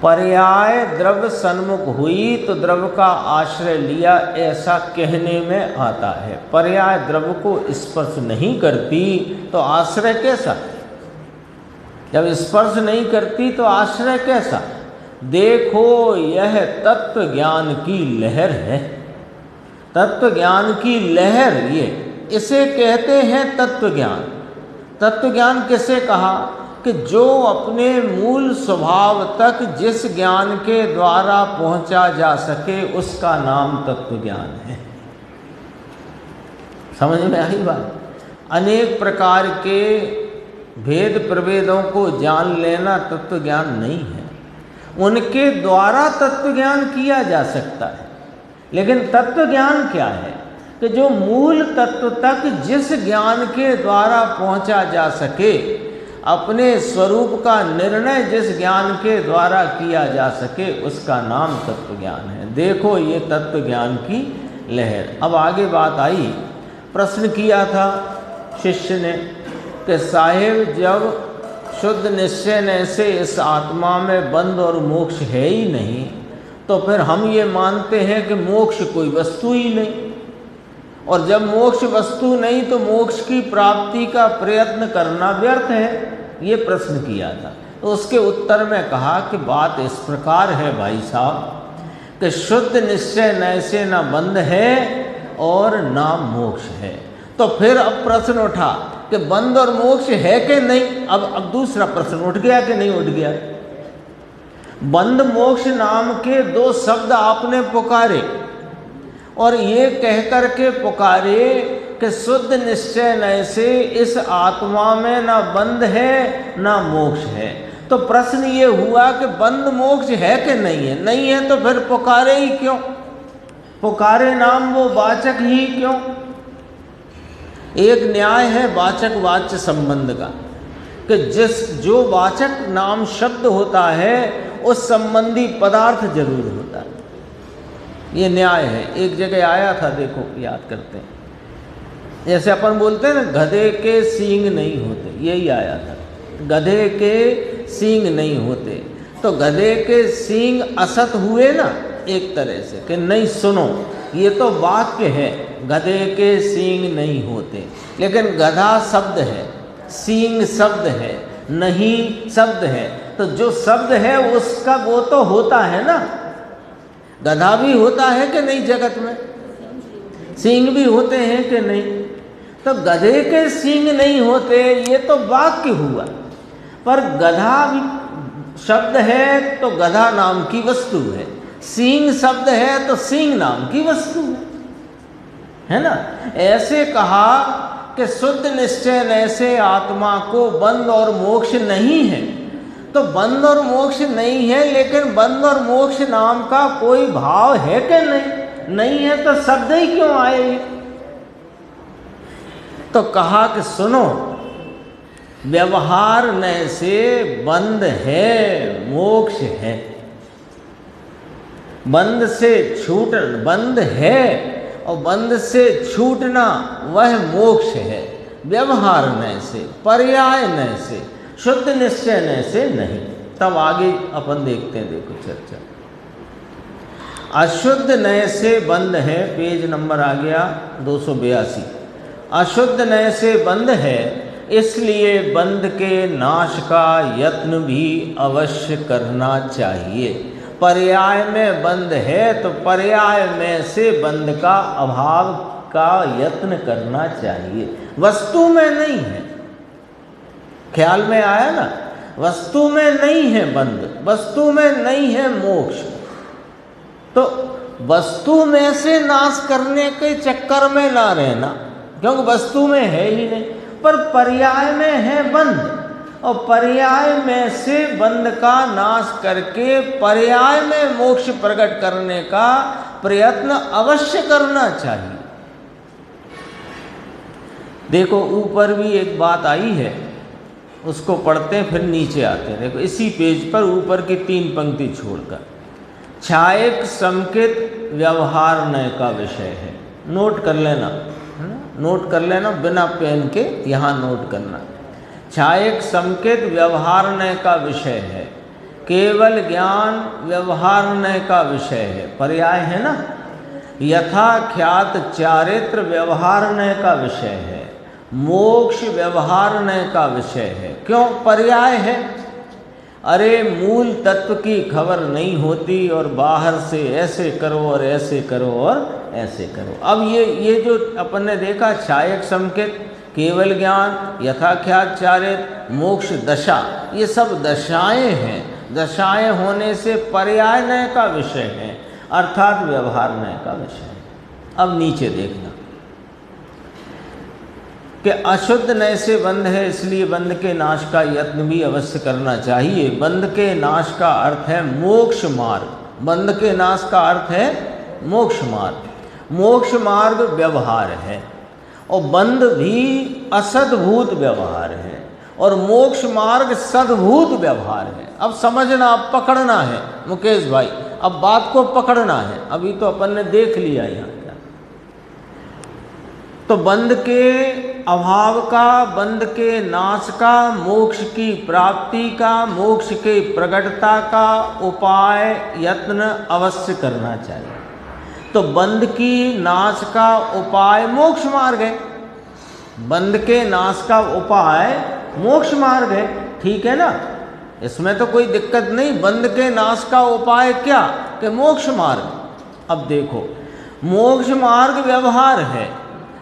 पर्याय द्रव्य सन्मुख हुई तो द्रव्य का आश्रय लिया, ऐसा कहने में आता है। पर्याय द्रव्य को स्पर्श नहीं करती तो आश्रय कैसा? जब स्पर्श नहीं करती तो आश्रय कैसा? देखो, यह तत्व ज्ञान की लहर है। तत्व ज्ञान की लहर, ये इसे कहते हैं तत्व ज्ञान। तत्व ज्ञान किसे कहा? कि जो अपने मूल स्वभाव तक जिस ज्ञान के द्वारा पहुंचा जा सके उसका नाम तत्व ज्ञान है। समझ में आई बात? अनेक प्रकार के भेद प्रभेदों को जान लेना तत्व ज्ञान नहीं है। उनके द्वारा तत्व ज्ञान किया जा सकता है, लेकिन तत्व ज्ञान क्या है? कि जो मूल तत्व तक जिस ज्ञान के द्वारा पहुंचा जा सके, अपने स्वरूप का निर्णय जिस ज्ञान के द्वारा किया जा सके, उसका नाम तत्व ज्ञान है। देखो, ये तत्व ज्ञान की लहर। अब आगे बात आई, प्रश्न किया था शिष्य ने कि साहेब, जब शुद्ध निश्चय से इस आत्मा में बंध और मोक्ष है ही नहीं, तो फिर हम ये मानते हैं कि मोक्ष कोई वस्तु ही नहीं, और जब मोक्ष वस्तु नहीं तो मोक्ष की प्राप्ति का प्रयत्न करना व्यर्थ है। ये प्रश्न किया था। तो उसके उत्तर में कहा कि बात इस प्रकार है भाई साहब, कि शुद्ध निश्चय न से न बंध है और ना मोक्ष है। तो फिर अब प्रश्न उठा कि बंध और मोक्ष है कि नहीं? अब दूसरा प्रश्न उठ गया कि नहीं उठ गया? बंध मोक्ष नाम के दो शब्द आपने पुकारे और ये कहकर के पुकारे कि शुद्ध निश्चय नय से इस आत्मा में ना बंध है ना मोक्ष है। तो प्रश्न ये हुआ कि बंध मोक्ष है कि नहीं है? नहीं है तो फिर पुकारे ही क्यों? पुकारे नाम वो वाचक ही क्यों? एक न्याय है वाचक वाच्य संबंध का, कि जो वाचक नाम शब्द होता है उस संबंधी पदार्थ जरूर होता है। ये न्याय है। एक जगह आया था, देखो याद करते हैं, जैसे अपन बोलते हैं ना, गधे के सींग नहीं होते, यही आया था, गधे के सींग नहीं होते। तो गधे के सींग असत हुए ना एक तरह से, कि नहीं सुनो, ये तो वाक्य है, गधे के सींग नहीं होते, लेकिन गधा शब्द है, सींग शब्द है, नहीं शब्द है। तो जो शब्द है उसका वो तो होता है ना। गधा भी होता है कि नहीं जगत में? सींग भी होते हैं कि नहीं? तो गधे के सींग नहीं होते, ये तो वाक्य हुआ, पर गधा भी शब्द है तो गधा नाम की वस्तु है, सींग शब्द है तो सींग नाम की वस्तु है ना। ऐसे कहा कि शुद्ध निश्चय ऐसे आत्मा को बंध और मोक्ष नहीं है। तो बंध और मोक्ष नहीं है, लेकिन बंध और मोक्ष नाम का कोई भाव है कि नहीं? नहीं है तो शब्द ही क्यों आए? तो कहा कि सुनो, व्यवहार न से बंध है, मोक्ष है। बंध से छूट, बंध है और बंध से छूटना वह मोक्ष है। व्यवहार न से, पर्याय न से, शुद्ध निश्चय न से नहीं। तब आगे अपन देखते हैं, देखो चर्चा। अशुद्ध नय से बंद है, पेज नंबर आ गया 282। अशुद्ध नय से बंद है, इसलिए बंध के नाश का यत्न भी अवश्य करना चाहिए। पर्याय में बंध है तो पर्याय में से बंध का अभाव का यत्न करना चाहिए, वस्तु में नहीं है। ख्याल में आया ना, वस्तु में नहीं है बंध, वस्तु में नहीं है मोक्ष, तो वस्तु में से नाश करने के चक्कर में ना रहना, क्योंकि वस्तु में है ही नहीं, पर पर्याय में है बंध, और पर्याय में से बंध का नाश करके पर्याय में मोक्ष प्रकट करने का प्रयत्न अवश्य करना चाहिए। देखो ऊपर भी एक बात आई है, उसको पढ़ते हैं फिर नीचे आते हैं। देखो इसी पेज पर ऊपर की 3 पंक्ति छोड़कर, छायक संकेत व्यवहार नय का विषय है। नोट कर लेना, है ना, नोट कर लेना, बिना पेन के यहाँ नोट करना। छायक संकेत व्यवहार नय का विषय है, केवल ज्ञान व्यवहार नय का विषय है, पर्याय है ना। यथा ख्यात चारित्र व्यवहार नय का विषय है, मोक्ष व्यवहार नय का विषय है। क्यों पर्याय है? अरे मूल तत्व की खबर नहीं होती और बाहर से ऐसे करो और ऐसे करो और ऐसे करो। अब ये जो अपन ने देखा, छायक संकेत, केवल ज्ञान, यथाख्यात चारित्र, मोक्ष दशा, ये सब दशाएं हैं। दशाएं होने से पर्याय नय का विषय है, अर्थात व्यवहार नय का विषय है। अब नीचे देखना कि अशुद्ध नय से बंध है, इसलिए बंध के नाश का यत्न भी अवश्य करना चाहिए। बंध के नाश का अर्थ है मोक्ष मार्ग, बंध के नाश का अर्थ है मोक्ष मार्ग। मोक्ष मार्ग व्यवहार है और बंध भी असद्भूत व्यवहार है और मोक्ष मार्ग सद्भूत व्यवहार है। अब समझना, अब पकड़ना है मुकेश भाई, अब बात को पकड़ना है। अभी तो अपन ने देख लिया यहाँ क्या, तो बंध के अभाव का, बंध के नाश का, मोक्ष की प्राप्ति का, मोक्ष के प्रकटता का उपाय यत्न अवश्य करना चाहिए। तो बंध की नाश का उपाय मोक्ष मार्ग है, बंध के नाश का उपाय मोक्ष मार्ग है, ठीक है ना, इसमें तो कोई दिक्कत नहीं। बंध के नाश का उपाय क्या कि मोक्ष मार्ग। अब देखो, मोक्ष मार्ग व्यवहार है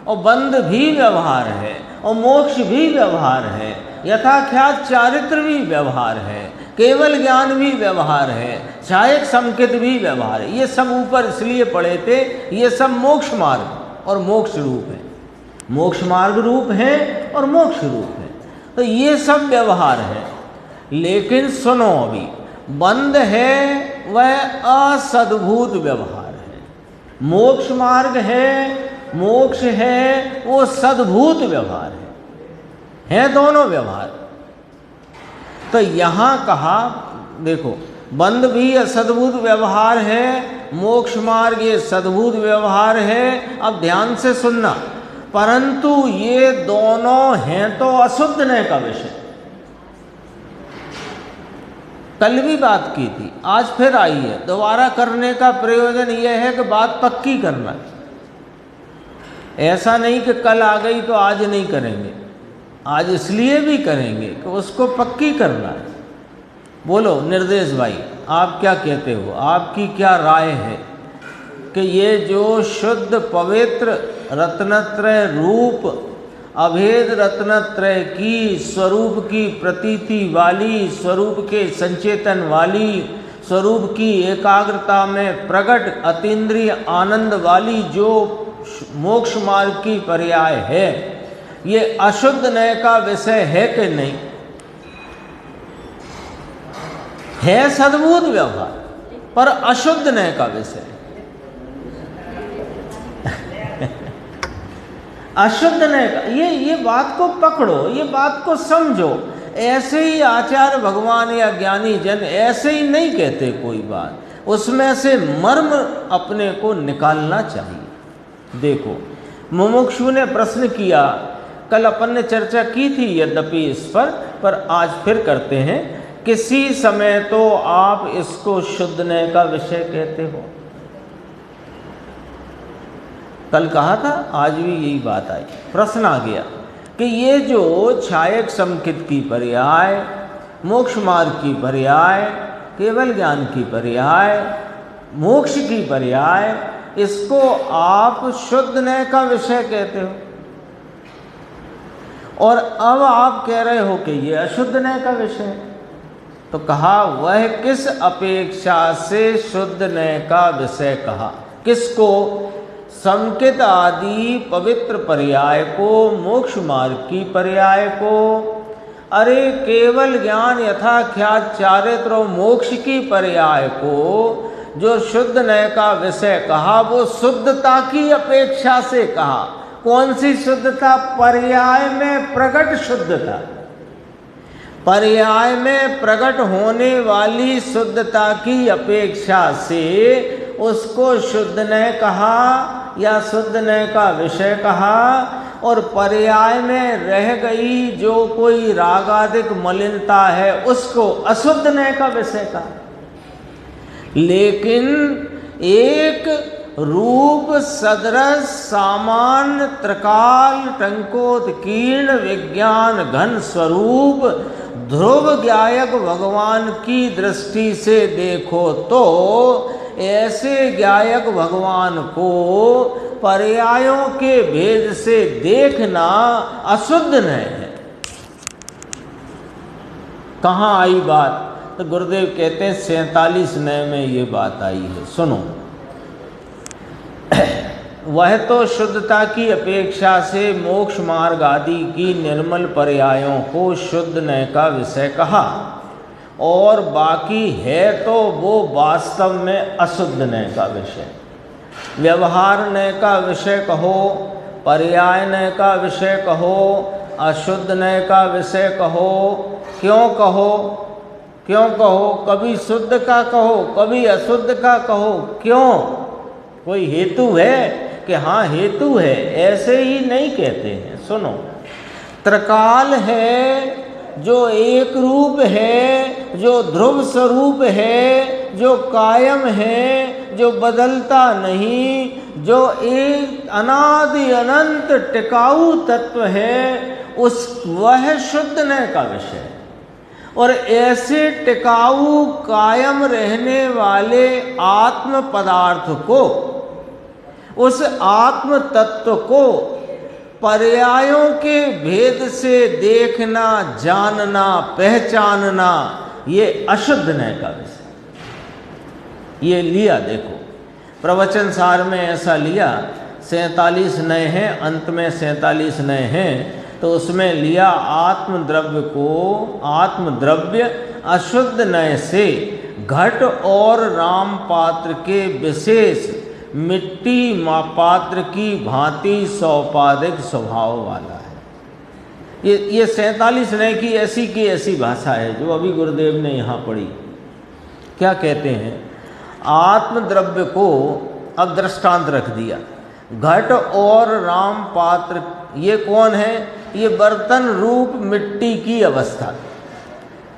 और बंध भी व्यवहार है और मोक्ष भी व्यवहार है, यथाख्यात चारित्र भी व्यवहार है, केवल ज्ञान भी व्यवहार है, छायक संकेत भी व्यवहार है। ये सब ऊपर इसलिए पढ़े थे, ये सब मोक्ष मार्ग और मोक्ष रूप है, मोक्ष मार्ग रूप है और मोक्ष रूप है, तो ये सब व्यवहार है। लेकिन सुनो, अभी बंध है वह असद्भूत व्यवहार है, मोक्ष मार्ग है, मोक्ष है, वो सद्भूत व्यवहार है दोनों व्यवहार। तो यहाँ कहा, देखो बंध भी असद्भूत व्यवहार है, मोक्ष मार्ग ये सद्भूत व्यवहार है। अब ध्यान से सुनना, परंतु ये दोनों हैं तो अशुद्ध नय का विषय। कल भी बात की थी, आज फिर आई है, दोबारा करने का प्रयोजन यह है कि बात पक्की करना। ऐसा नहीं कि कल आ गई तो आज नहीं करेंगे, आज इसलिए भी करेंगे कि उसको पक्की करना है। बोलो निर्देश भाई, आप क्या कहते हो, आपकी क्या राय है कि ये जो शुद्ध पवित्र रत्नत्रय रूप, अभेद रत्नत्रय की स्वरूप की प्रतीति वाली, स्वरूप के संचेतन वाली, स्वरूप की एकाग्रता में प्रकट अतीन्द्रिय आनंद वाली जो मोक्ष मार्ग की पर्याय है, ये अशुद्ध नय का विषय है कि नहीं? है सद्भूत व्यवहार पर अशुद्ध नय का विषय। अशुद्ध नय का, ये बात को पकड़ो, ये बात को समझो। ऐसे ही आचार्य भगवान या ज्ञानी जन ऐसे ही नहीं कहते कोई बात, उसमें से मर्म अपने को निकालना चाहिए। देखो, मुमुक्षु ने प्रश्न किया, कल अपन ने चर्चा की थी यद्यपि इस पर आज फिर करते हैं। किसी समय तो आप इसको शुद्ध नय का विषय कहते हो, कल कहा था, आज भी यही बात आई। प्रश्न आ गया कि ये जो छायक समकित की पर्याय, मोक्ष मार्ग की पर्याय, केवल ज्ञान की पर्याय, मोक्ष की पर्याय, इसको आप शुद्ध नय का विषय कहते हो, और अब आप कह रहे हो कि ये अशुद्ध नय का विषय है। तो कहा वह किस अपेक्षा से शुद्ध नय का विषय कहा? किसको? समकित आदि पवित्र पर्याय को, मोक्ष मार्ग की पर्याय को। अरे केवल ज्ञान यथाख्यात चारित्र और मोक्ष की पर्याय को जो शुद्ध नय का विषय कहा, वो शुद्धता की अपेक्षा से कहा। कौन सी शुद्धता? पर्याय में प्रकट शुद्धता, पर्याय में प्रकट होने वाली शुद्धता की अपेक्षा से उसको शुद्ध नय कहा या शुद्ध नय का विषय कहा। और पर्याय में रह गई जो कोई रागादिक मलिनता है, उसको अशुद्ध नय का विषय कहा। लेकिन एक रूप सदृश सामान्य त्रिकाल टंकोत्कीर्ण विज्ञान घन स्वरूप ध्रुव ज्ञायक भगवान की दृष्टि से देखो तो ऐसे ज्ञायक भगवान को पर्यायों के भेद से देखना अशुद्ध नहीं है। कहाँ आई बात? तो गुरुदेव कहते हैं 47 नय में ये बात आई है। सुनो, वह तो शुद्धता की अपेक्षा से मोक्ष मार्ग आदि की निर्मल पर्यायों को शुद्ध नय का विषय कहा, और बाकी है तो वो वास्तव में अशुद्ध नय का विषय। व्यवहार नय का विषय कहो, पर्याय नय का विषय कहो, अशुद्ध नय का विषय कहो। क्यों कहो? क्यों कहो? कभी शुद्ध का कहो, कभी अशुद्ध का कहो। क्यों? कोई हेतु है कि हाँ हेतु है? ऐसे ही नहीं कहते हैं। सुनो, त्रिकाल है जो एक रूप है, जो ध्रुव स्वरूप है, जो कायम है, जो बदलता नहीं, जो एक अनादि अनंत टिकाऊ तत्व है, वह शुद्ध नय का विषय है। और ऐसे टिकाऊ कायम रहने वाले आत्म पदार्थ को, उस आत्म तत्व को पर्यायों के भेद से देखना, जानना, पहचानना, ये अशुद्ध नय का विषय। ये लिया, देखो प्रवचन सार में ऐसा लिया। 47 नय हैं, अंत में 47 नय हैं, तो उसमें लिया आत्मद्रव्य को, आत्मद्रव्य अशुद्ध नय से घट और राम पात्र के विशेष मिट्टी पात्र की भांति सौपादिक स्वभाव वाला है। ये 47 नय की ऐसी भाषा है जो अभी गुरुदेव ने यहाँ पढ़ी। क्या कहते हैं? आत्मद्रव्य को अब दृष्टांत रख दिया। घट और राम पात्र, ये कौन है? ये बर्तन रूप मिट्टी की अवस्था।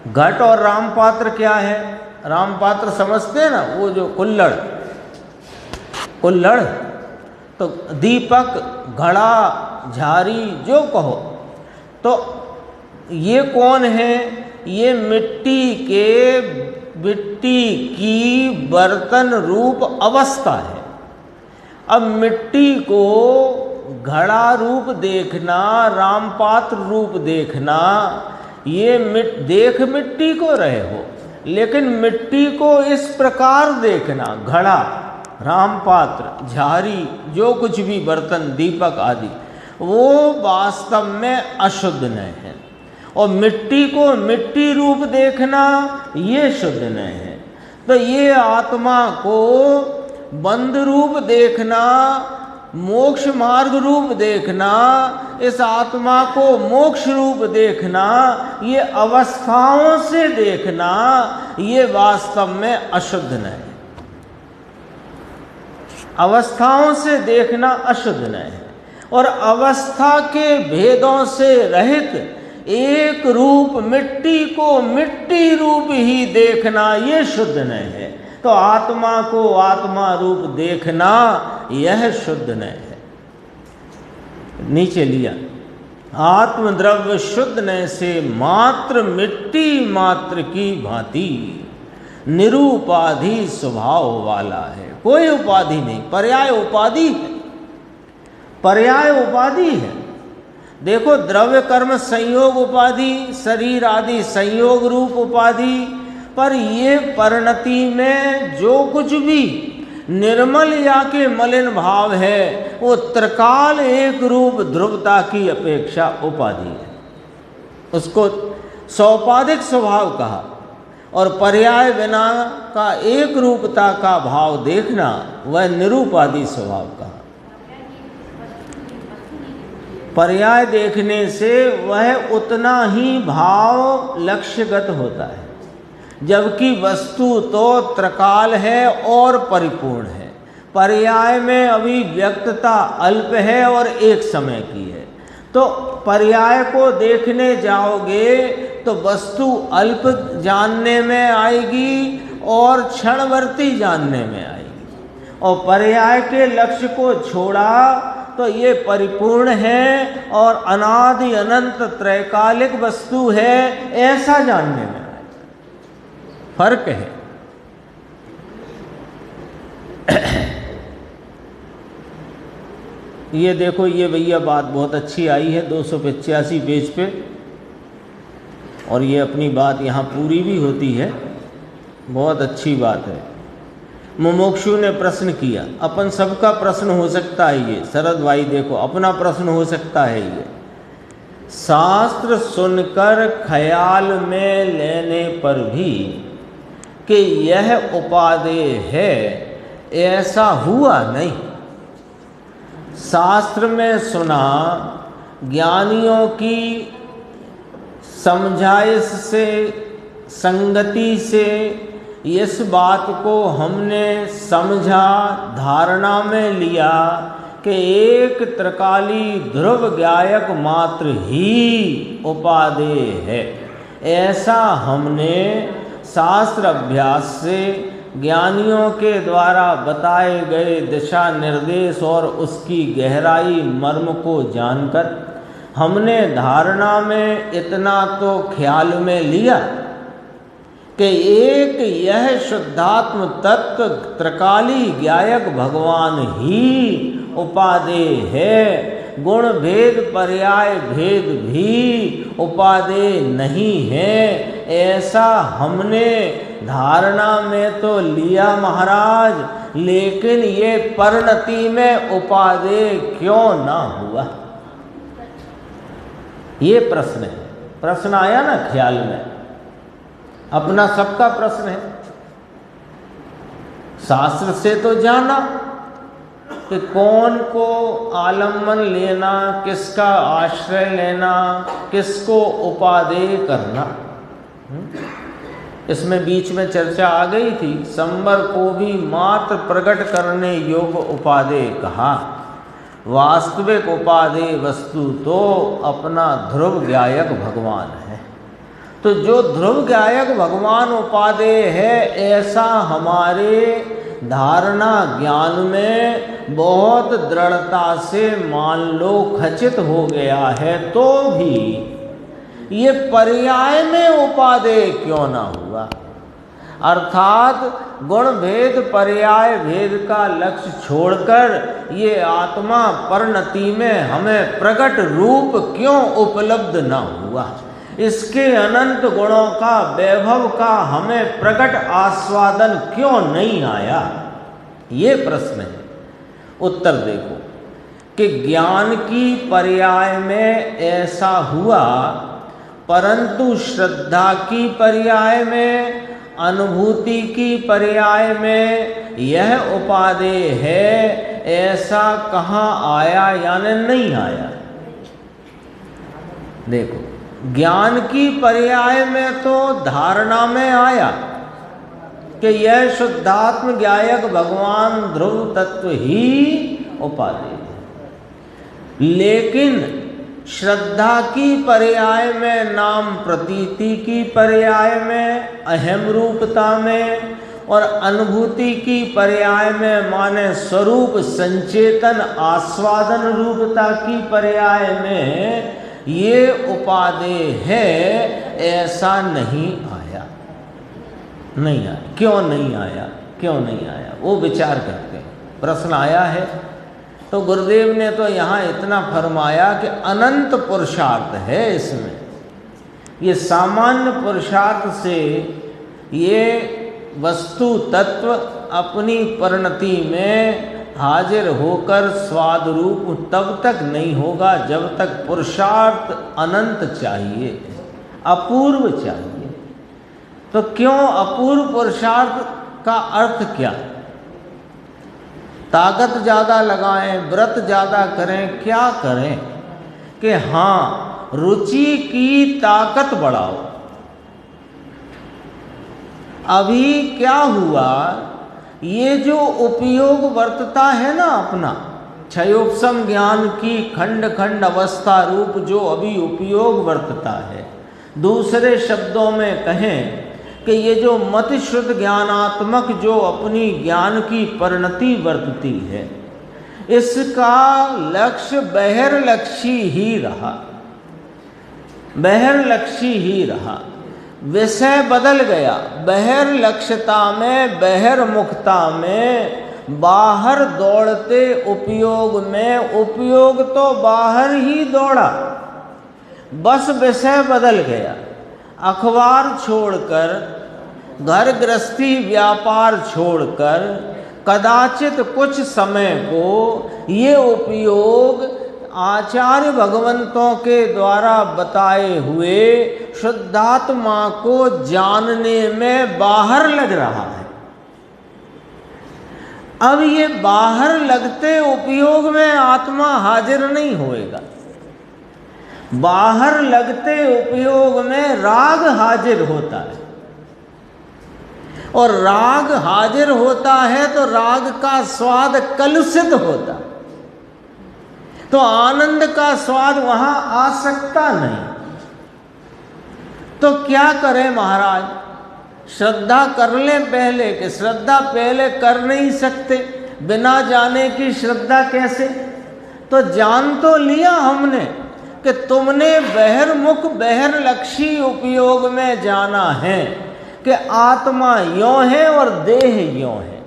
घट और राम पात्र क्या है? राम पात्र समझते हैं ना, वो जो कुल्हड़, तो दीपक, घड़ा, झारी, जो कहो। तो ये कौन है? ये मिट्टी की बर्तन रूप अवस्था है। अब मिट्टी को घड़ा रूप देखना, रामपात्र रूप देखना, ये देख मिट्टी को रहे हो, लेकिन मिट्टी को इस प्रकार देखना, घड़ा, रामपात्र, झारी, जो कुछ भी बर्तन, दीपक आदि, वो वास्तव में अशुद्ध नय है। और मिट्टी को मिट्टी रूप देखना, ये शुद्ध नय है। तो ये आत्मा को बंध रूप देखना, मोक्ष मार्ग रूप देखना, इस आत्मा को मोक्ष रूप देखना, ये अवस्थाओं से देखना, ये वास्तव में अशुद्ध नय है। अवस्थाओं से देखना अशुद्ध नय है। और अवस्था के भेदों से रहित एक रूप मिट्टी को मिट्टी रूप ही देखना, ये शुद्ध नय है। तो आत्मा को आत्मा रूप देखना, यह शुद्ध नय है। नीचे लिया। आत्मद्रव्य शुद्ध न से मात्र मिट्टी मात्र की भांति निरूपाधि स्वभाव वाला है। कोई उपाधि नहीं, पर्याय उपाधि है, पर्याय उपाधि है। देखो, द्रव्य कर्म संयोग उपाधि, शरीर आदि संयोग रूप उपाधि, पर ये परिणति में जो कुछ भी निर्मल या के मलिन भाव है वो त्रिकाल एक रूप ध्रुवता की अपेक्षा उपाधि है। उसको सौपाधिक स्वभाव कहा। और पर्याय बिना का एक रूपता का भाव देखना वह निरूपाधि स्वभाव कहा। पर्याय देखने से वह उतना ही भाव लक्ष्यगत होता है, जबकि वस्तु तो त्रिकाल है और परिपूर्ण है। पर्याय में अभिव्यक्तता अल्प है और एक समय की है। तो पर्याय को देखने जाओगे तो वस्तु अल्प जानने में आएगी और क्षणवर्ती जानने में आएगी। और पर्याय के लक्ष्य को छोड़ा तो ये परिपूर्ण है और अनादि अनंत त्रैकालिक वस्तु है, ऐसा जानने में आएगा। फर्क है। ये देखो, ये भैया बात बहुत अच्छी आई है 285 पेज पे, और ये अपनी बात यहाँ पूरी भी होती है। बहुत अच्छी बात है। मुमुक्षु ने प्रश्न किया, अपन सबका प्रश्न हो सकता है ये। शरद भाई देखो, अपना प्रश्न हो सकता है ये। शास्त्र सुनकर ख्याल में लेने पर भी कि यह उपादेय है, ऐसा हुआ नहीं। शास्त्र में सुना, ज्ञानियों की समझाइश से, संगति से इस बात को हमने समझा, धारणा में लिया कि एक त्रिकाली ध्रुव गायक मात्र ही उपादेय है। ऐसा हमने शास्त्र अभ्यास से, ज्ञानियों के द्वारा बताए गए दिशा निर्देश और उसकी गहराई मर्म को जानकर हमने धारणा में इतना तो ख्याल में लिया कि एक यह शुद्धात्म तत्व त्रिकाली गायक भगवान ही उपादेय है। गुण भेद पर्याय भेद भी उपादेय नहीं है, ऐसा हमने धारणा में तो लिया महाराज, लेकिन ये परिणति में उपादेय क्यों ना हुआ? ये प्रश्न है। प्रश्न आया ना ख्याल में, अपना सबका प्रश्न है। शास्त्र से तो जाना कि कौन को आलम्बन लेना, किसका आश्रय लेना, किसको उपादेय करना। इसमें बीच में चर्चा आ गई थी। संबर को भी मात्र प्रकट करने योग्य उपादेय कहा। वास्तविक उपादेय वस्तु तो अपना ध्रुव गायक भगवान है। तो जो ध्रुव गायक भगवान उपादेय है, ऐसा हमारे धारणा ज्ञान में बहुत दृढ़ता से मान लो खचित हो गया है, तो भी ये पर्याय में उपादेय क्यों ना हुआ? अर्थात गुण भेद पर्याय भेद का लक्ष्य छोड़कर ये आत्मा परिणति में हमें प्रकट रूप क्यों उपलब्ध न हुआ? इसके अनंत गुणों का, वैभव का हमें प्रकट आस्वादन क्यों नहीं आया? ये प्रश्न है। उत्तर देखो कि ज्ञान की पर्याय में ऐसा हुआ, परंतु श्रद्धा की पर्याय में, अनुभूति की पर्याय में यह उपादेय है, ऐसा कहाँ आया यानी नहीं आया? देखो, ज्ञान की पर्याय में तो धारणा में आया कि यह शुद्धात्म गायक भगवान ध्रुव तत्व ही उपादेय है। लेकिन श्रद्धा की पर्याय में, नाम प्रतीति की पर्याय में, अहम रूपता में और अनुभूति की पर्याय में माने स्वरूप संचेतन आस्वादन रूपता की पर्याय में ये उपादेय है, ऐसा नहीं आया। नहीं आया। क्यों नहीं आया? क्यों नहीं आया वो विचार करते हैं। प्रश्न आया है तो गुरुदेव ने तो यहाँ इतना फरमाया कि अनंत पुरुषार्थ है इसमें। ये सामान्य पुरुषार्थ से ये वस्तु तत्व अपनी परिणति में हाजिर होकर स्वाद रूप तब तक नहीं होगा जब तक पुरुषार्थ अनंत चाहिए, अपूर्व चाहिए। तो क्यों अपूर्व पुरुषार्थ का अर्थ क्या? ताकत ज़्यादा लगाएं, व्रत ज़्यादा करें, क्या करें कि हाँ रुचि की ताकत बढ़ाओ। अभी क्या हुआ, ये जो उपयोग वर्तता है ना अपना क्षयोपशम ज्ञान की खंड खंड अवस्था रूप जो अभी उपयोग वर्तता है, दूसरे शब्दों में कहें कि ये जो मति शुद्ध ज्ञानात्मक जो अपनी ज्ञान की परिणति वर्तती है, इसका लक्ष्य बहिर्लक्षी ही रहा, बहिर्लक्षी ही रहा। विषय बदल गया। बहिर्लक्ष्यता में, बहिर्मुखता में, बाहर दौड़ते उपयोग में, उपयोग तो बाहर ही दौड़ा, बस विषय बदल गया। अखबार छोड़कर, घर गृहस्थी व्यापार छोड़कर कदाचित कुछ समय को ये उपयोग आचार्य भगवंतों के द्वारा बताए हुए शुद्धात्मा को जानने में बाहर लग रहा है। अब ये बाहर लगते उपयोग में आत्मा हाजिर नहीं होएगा। बाहर लगते उपयोग में राग हाजिर होता है, और राग हाजिर होता है तो राग का स्वाद कलुषित होता है, तो आनंद का स्वाद वहां आ सकता नहीं। तो क्या करें महाराज? श्रद्धा कर लें पहले, कि श्रद्धा पहले कर नहीं सकते, बिना जाने की श्रद्धा कैसे? तो जान तो लिया हमने कि तुमने बहिर्मुख बहिर्लक्षी उपयोग में जाना है कि आत्मा यों है और देह यों है।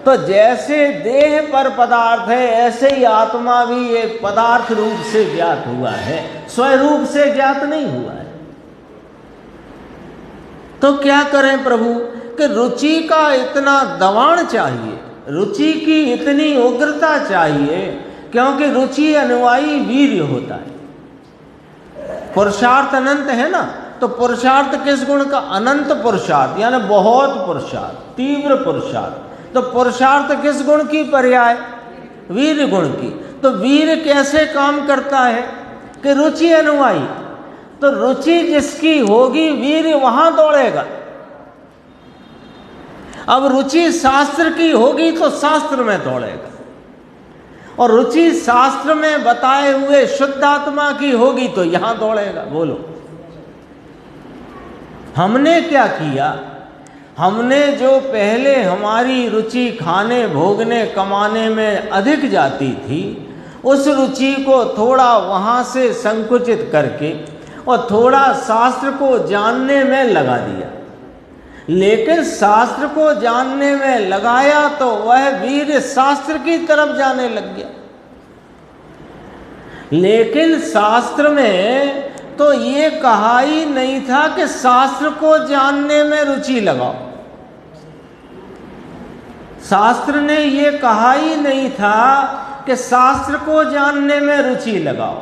तो जैसे देह पर पदार्थ है, ऐसे ही आत्मा भी एक पदार्थ रूप से ज्ञात हुआ है, स्वरूप से ज्ञात नहीं हुआ है। तो क्या करें प्रभु कि रुचि का इतना दबाण चाहिए, रुचि की इतनी उग्रता चाहिए, क्योंकि रुचि अनुयायी वीर्य होता है। पुरुषार्थ अनंत है ना, तो पुरुषार्थ किस गुण का? अनंत पुरुषार्थ, यानी बहुत पुरुषार्थ, तीव्र पुरुषार्थ। तो पुरुषार्थ किस गुण की पर्याय? वीर्य गुण की। तो वीर्य कैसे काम करता है कि रुचि अनुयायी। तो रुचि जिसकी होगी वीर्य वहां दौड़ेगा। अब रुचि शास्त्र की होगी तो शास्त्र में दौड़ेगा, और रुचि शास्त्र में बताए हुए शुद्धात्मा की होगी तो यहां दौड़ेगा। बोलो हमने क्या किया? हमने जो पहले हमारी रुचि खाने भोगने कमाने में अधिक जाती थी, उस रुचि को थोड़ा वहाँ से संकुचित करके और थोड़ा शास्त्र को जानने में लगा दिया। लेकिन शास्त्र को जानने में लगाया तो वह वीर शास्त्र की तरफ जाने लग गया। लेकिन शास्त्र में तो ये कहा ही नहीं था कि शास्त्र को जानने में रुचि लगाओ। शास्त्र ने ये कहा ही नहीं था कि शास्त्र को जानने में रुचि लगाओ।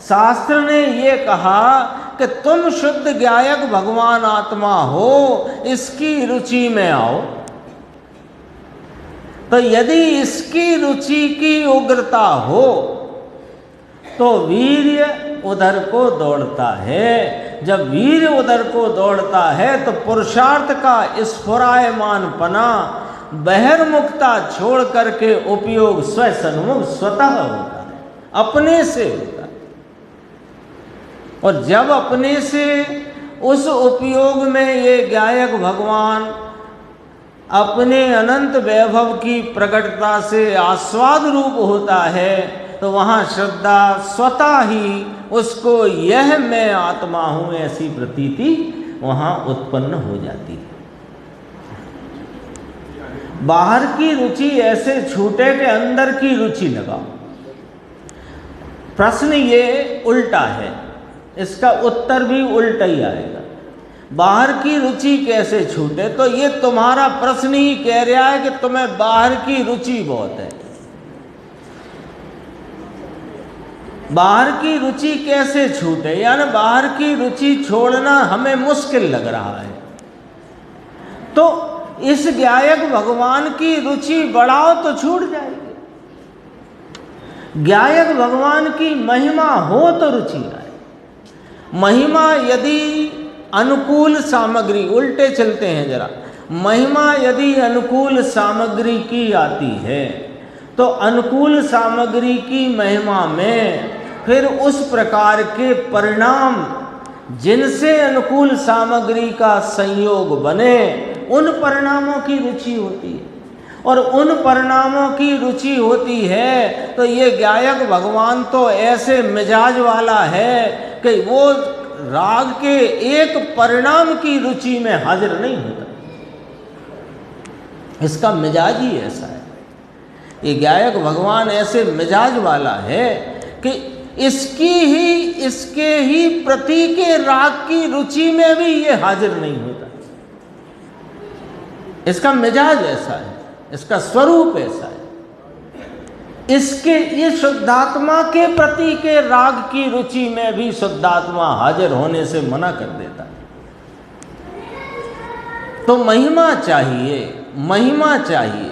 शास्त्र ने ये कहा कि तुम शुद्ध ज्ञायक भगवान आत्मा हो, इसकी रुचि में आओ। तो यदि इसकी रुचि की उग्रता हो तो वीर्य उधर को दौड़ता है। जब वीर्य उधर को दौड़ता है तो पुरुषार्थ का स्फुरायमानपना, बहिर्मुखता छोड़ करके उपयोग स्वसन्मुख स्वतः होता है, अपने से होता है। और जब अपने से उस उपयोग में ये गायक भगवान अपने अनंत वैभव की प्रकटता से आस्वाद रूप होता है, तो वहाँ श्रद्धा स्वतः ही उसको यह मैं आत्मा हूँ ऐसी प्रतीति वहाँ उत्पन्न हो जाती है। बाहर की रुचि ऐसे छूटे कि अंदर की रुचि लगाओ। प्रश्न ये उल्टा है, इसका उत्तर भी उल्टा ही आएगा। बाहर की रुचि कैसे छूटे, तो ये तुम्हारा प्रश्न ही कह रहा है कि तुम्हें बाहर की रुचि बहुत है। बाहर की रुचि कैसे छूटे, यानी बाहर की रुचि छोड़ना हमें मुश्किल लग रहा है, तो इस ज्ञायक भगवान की रुचि बढ़ाओ तो छूट जाएगी। ज्ञायक भगवान की महिमा हो तो रुचि आए। महिमा यदि अनुकूल सामग्री, उल्टे चलते हैं जरा, महिमा यदि अनुकूल सामग्री की आती है तो अनुकूल सामग्री की महिमा में फिर उस प्रकार के परिणाम जिनसे अनुकूल सामग्री का संयोग बने, उन परिणामों की रुचि होती है। और उन परिणामों की रुचि होती है तो ये ज्ञायक भगवान तो ऐसे मिजाज वाला है कि वो राग के एक परिणाम की रुचि में हाजिर नहीं होता। इसका मिजाज ही ऐसा है। ये ज्ञायक भगवान ऐसे मिजाज वाला है कि इसके ही प्रति के राग की रुचि में भी ये हाजिर नहीं होता। इसका मिजाज ऐसा है, इसका स्वरूप ऐसा है। ये शुद्धात्मा के प्रति के राग की रुचि में भी शुद्धात्मा हाजिर होने से मना कर देता है। तो महिमा चाहिए, महिमा चाहिए।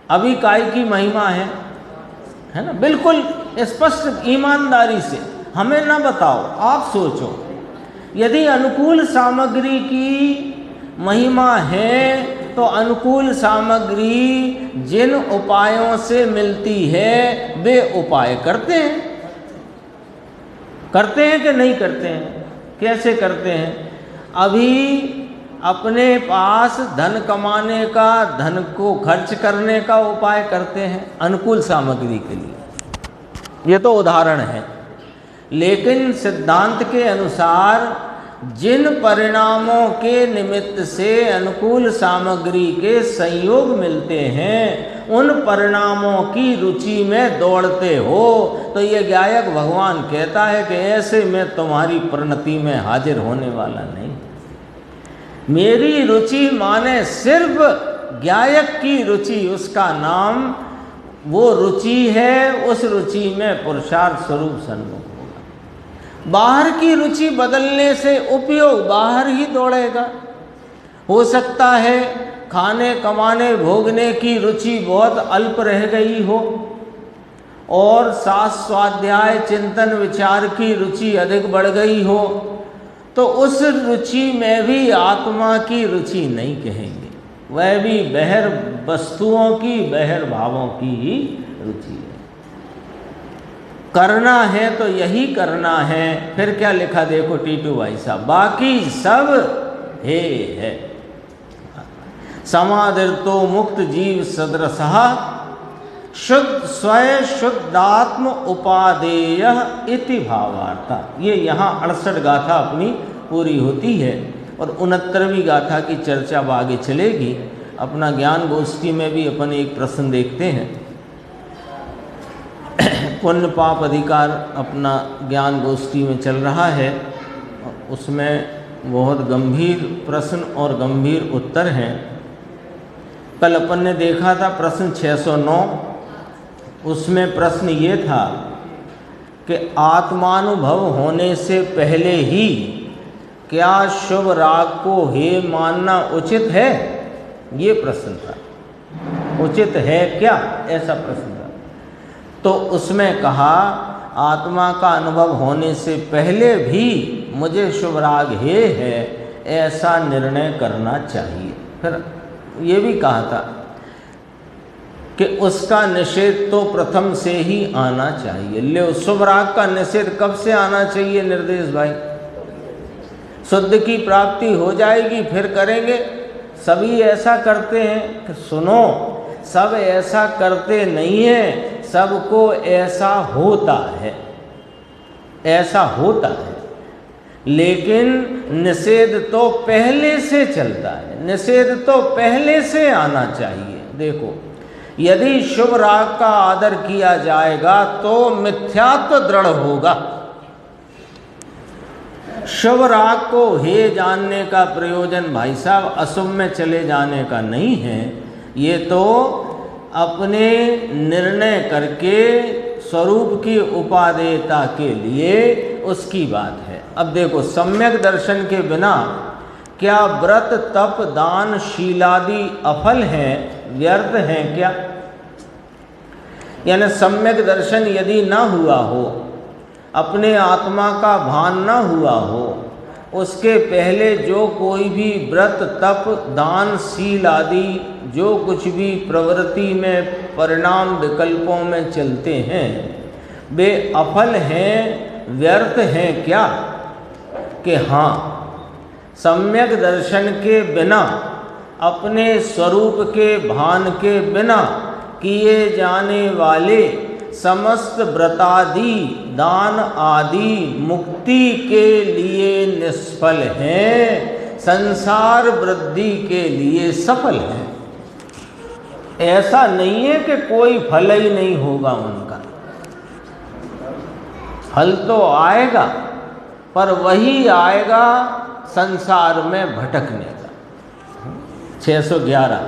अभी काय की महिमा है ना, बिल्कुल स्पष्ट ईमानदारी से हमें ना बताओ, आप सोचो। यदि अनुकूल सामग्री की महिमा है तो अनुकूल सामग्री जिन उपायों से मिलती है वे उपाय करते हैं कि नहीं करते हैं? कैसे करते हैं? अभी अपने पास धन कमाने का, धन को खर्च करने का उपाय करते हैं अनुकूल सामग्री के लिए। ये तो उदाहरण है, लेकिन सिद्धांत के अनुसार जिन परिणामों के निमित्त से अनुकूल सामग्री के संयोग मिलते हैं, उन परिणामों की रुचि में दौड़ते हो, तो ये ज्ञायक भगवान कहता है कि ऐसे मैं तुम्हारी परिणति में हाजिर होने वाला नहीं। मेरी रुचि माने सिर्फ ज्ञायक की रुचि, उसका नाम वो रुचि है। उस रुचि में पुरुषार्थ स्वरूप सन्मुख होगा। बाहर की रुचि बदलने से उपयोग बाहर ही दौड़ेगा। हो सकता है खाने कमाने भोगने की रुचि बहुत अल्प रह गई हो और शास्त्र स्वाध्याय चिंतन विचार की रुचि अधिक बढ़ गई हो, तो उस रुचि में भी आत्मा की रुचि नहीं कहेंगे, वह भी बहिर वस्तुओं की, बहिर भावों की ही रुचि है। करना है तो यही करना है। फिर क्या लिखा देखो टीटू भाई साहब, बाकी सब है। समाधिर्तो मुक्त जीव सदृशः शुद्ध स्वयं शुद्धात्म उपादेय इति भावार्था। ये यहाँ 68 गाथा अपनी पूरी होती है और 69वीं गाथा की चर्चा अब आगे चलेगी। अपना ज्ञान गोष्ठी में भी अपन एक प्रश्न देखते हैं। पुण्य पाप अधिकार अपना ज्ञान गोष्ठी में चल रहा है, उसमें बहुत गंभीर प्रश्न और गंभीर उत्तर हैं। कल अपन ने देखा था प्रश्न 609, उसमें प्रश्न ये था कि आत्मानुभव होने से पहले ही क्या शुभ राग को हे मानना उचित है? ये प्रश्न था। उचित है क्या, ऐसा प्रश्न था। तो उसमें कहा आत्मा का अनुभव होने से पहले भी मुझे शुभ राग हे है, ऐसा निर्णय करना चाहिए। फिर ये भी कहा था कि उसका निषेध तो प्रथम से ही आना चाहिए। ले शुभ राग का निषेध कब से आना चाहिए निर्देश भाई? शुद्ध की प्राप्ति हो जाएगी फिर करेंगे। सभी ऐसा करते हैं कि सुनो, सब ऐसा करते नहीं हैं, सबको ऐसा होता है, ऐसा होता है। लेकिन निषेध तो पहले से चलता है, निषेध तो पहले से आना चाहिए। देखो, यदि शुभ राग का आदर किया जाएगा तो मिथ्यात्व दृढ़ होगा। शुभ राग को हे जानने का प्रयोजन भाई साहब अशुभ में चले जाने का नहीं है, ये तो अपने निर्णय करके स्वरूप की उपादेयता के लिए उसकी बात है। अब देखो, सम्यक दर्शन के बिना क्या व्रत तप दान शीलादि अफल हैं, व्यर्थ हैं क्या? यानी सम्यक दर्शन यदि ना हुआ हो, अपने आत्मा का भान न हुआ हो, उसके पहले जो कोई भी व्रत तप दान शील आदि जो कुछ भी प्रवृत्ति में परिणाम विकल्पों में चलते हैं, वे अफल हैं, व्यर्थ हैं क्या? कि हाँ, सम्यक दर्शन के बिना, अपने स्वरूप के भान के बिना किए जाने वाले समस्त व्रतादि दान आदि मुक्ति के लिए निष्फल हैं, संसार वृद्धि के लिए सफल हैं। ऐसा नहीं है कि कोई फल ही नहीं होगा उनका, फल तो आएगा, पर वही आएगा संसार में भटकने का। 611,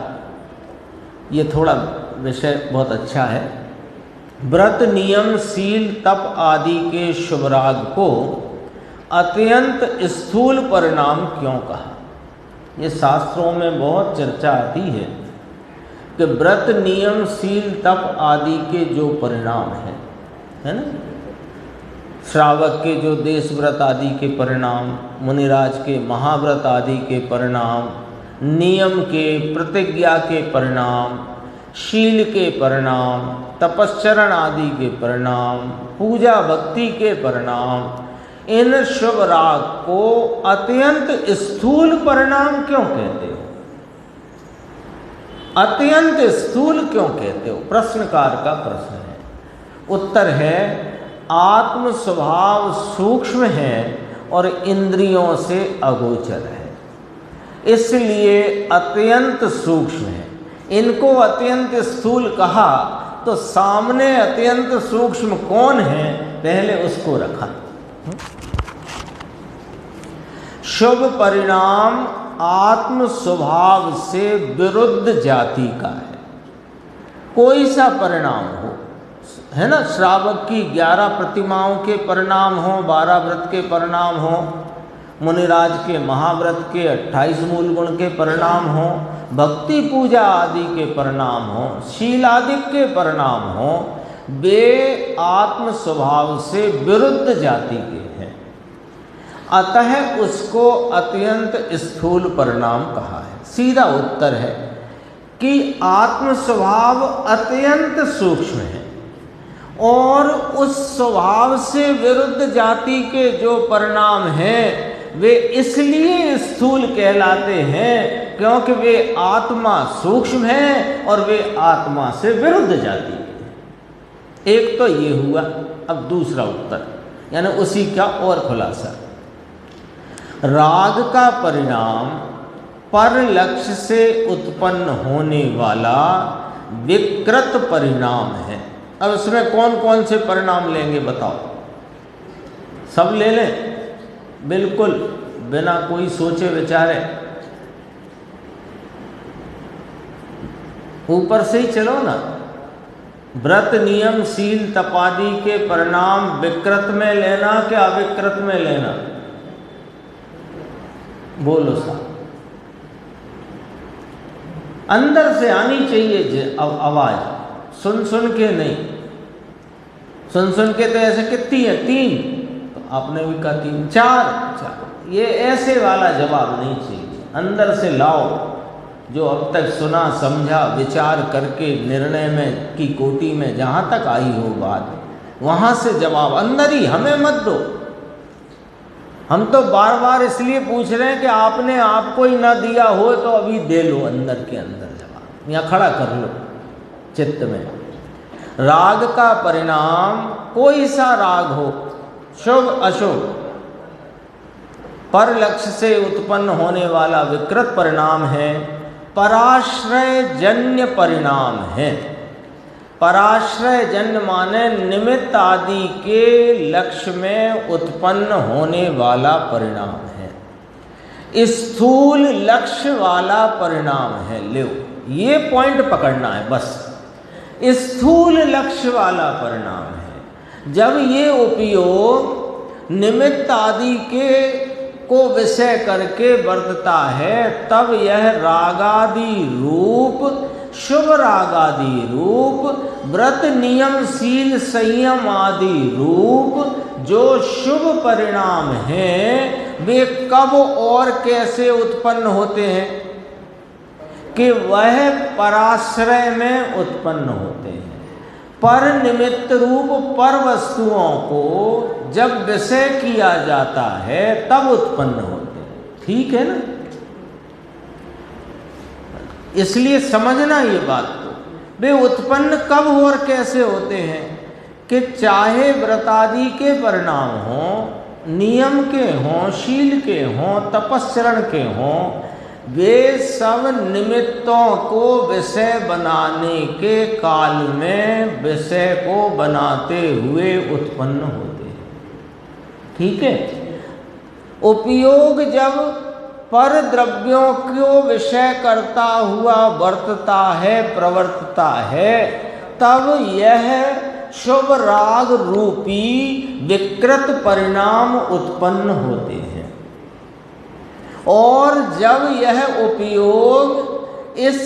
ये थोड़ा विषय बहुत अच्छा है। व्रत नियम शील तप आदि के शुभ राग को अत्यंत स्थूल परिणाम क्यों कहा? ये शास्त्रों में बहुत चर्चा आती है कि व्रत नियम शील तप आदि के जो परिणाम हैं, है ना, श्रावक के जो देश व्रत आदि के परिणाम, मुनिराज के महाव्रत आदि के परिणाम, नियम के प्रतिज्ञा के परिणाम, शील के परिणाम, तपश्चरण आदि के परिणाम, पूजा भक्ति के परिणाम, इन शुभ राग को अत्यंत स्थूल परिणाम क्यों कहते हो? अत्यंत स्थूल क्यों कहते हो? प्रश्नकार का प्रश्न है। उत्तर है, आत्म स्वभाव सूक्ष्म है और इंद्रियों से अगोचर है, इसलिए अत्यंत सूक्ष्म है। इनको अत्यंत स्थूल कहा तो सामने अत्यंत सूक्ष्म कौन है, पहले उसको रखा। शुभ परिणाम आत्म स्वभाव से विरुद्ध जाति का है। कोई सा परिणाम हो, है ना, श्रावक की 11 प्रतिमाओं के परिणाम हो, 12 व्रत के परिणाम हो, मुनिराज के महाव्रत के 28 मूल गुण के परिणाम हो, भक्ति पूजा आदि के परिणाम हो, शीलादिक के परिणाम हो, वे आत्म स्वभाव से विरुद्ध जाति के हैं, अतः उसको अत्यंत स्थूल परिणाम कहा है। सीधा उत्तर है कि आत्म स्वभाव अत्यंत सूक्ष्म है और उस स्वभाव से विरुद्ध जाति के जो परिणाम हैं वे इसलिए स्थूल कहलाते हैं क्योंकि वे आत्मा सूक्ष्म है और वे आत्मा से विरुद्ध जाति के। एक तो ये हुआ। अब दूसरा उत्तर, यानी उसी का और खुलासा। राग का परिणाम पर लक्ष्य से उत्पन्न होने वाला विकृत परिणाम है। अब इसमें कौन कौन से परिणाम लेंगे बताओ? सब ले लें, बिल्कुल बिना कोई सोचे विचारे, ऊपर से ही चलो ना। व्रत नियम शील तपादि के परिणाम विकृत में लेना कि अविकृत में लेना? बोलो साहब, अंदर से आनी चाहिए आवाज, सुन सुन के नहीं। सुन सुन के तो ऐसे कितनी है? 3, तो आपने भी कहा 3, 4। ये ऐसे वाला जवाब नहीं चाहिए, अंदर से लाओ। जो अब तक सुना समझा विचार करके निर्णय में की कोटि में जहाँ तक आई हो बात, वहाँ से जवाब अंदर ही, हमें मत दो। हम तो बार बार इसलिए पूछ रहे हैं कि आपने आपको ही ना दिया हो तो अभी दे लो अंदर के अंदर जवाब, यहाँ खड़ा कर लो चित्त में। राग का परिणाम कोई सा राग हो, शुभ अशुभ, पर लक्ष्य से उत्पन्न होने वाला विकृत परिणाम है, पराश्रय जन्य परिणाम है। पराश्रय जन्य माने निमित्त आदि के लक्ष्य में उत्पन्न होने वाला परिणाम है, स्थूल लक्ष्य वाला परिणाम है। लो ये पॉइंट पकड़ना है बस, स्थूल लक्ष्य वाला परिणाम है। जब ये उपयोग निमित्त आदि के को विषय करके बरतता है तब यह रागादि रूप, शुभ रागादि रूप, व्रत नियम शील संयम आदि रूप जो शुभ परिणाम हैं वे कब और कैसे उत्पन्न होते हैं कि वह पराश्रय में उत्पन्न होते हैं। पर निमित्त रूप पर वस्तुओं को जब विषय किया जाता है तब उत्पन्न होते हैं। ठीक है ना? इसलिए समझना ये बात को, वे उत्पन्न कब और कैसे होते हैं कि चाहे व्रतादि के परिणाम हों, नियम के हों, शील के हों, तपस्चरण के हों, वे सब निमित्तों को विषय बनाने के काल में विषय को बनाते हुए उत्पन्न होते हैं। ठीक है? उपयोग जब पर द्रव्यों को विषय करता हुआ वर्तता है, प्रवर्तता है, तब यह शुभ राग रूपी विकृत परिणाम उत्पन्न होते हैं। और जब यह उपयोग इस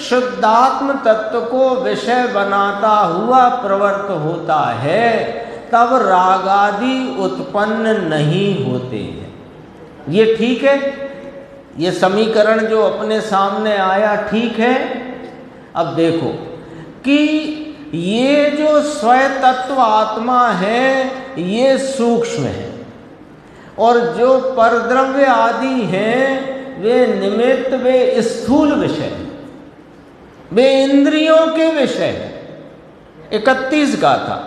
शुद्धात्म तत्व को विषय बनाता हुआ प्रवृत्त होता है तब रागादि उत्पन्न नहीं होते हैं। ये ठीक है? ये समीकरण जो अपने सामने आया ठीक है? अब देखो कि ये जो स्वयं तत्व आत्मा है ये सूक्ष्म है और जो परद्रव्य आदि हैं वे निमित्त, वे स्थूल विषय, वे इंद्रियों के विषय हैं। 31 का था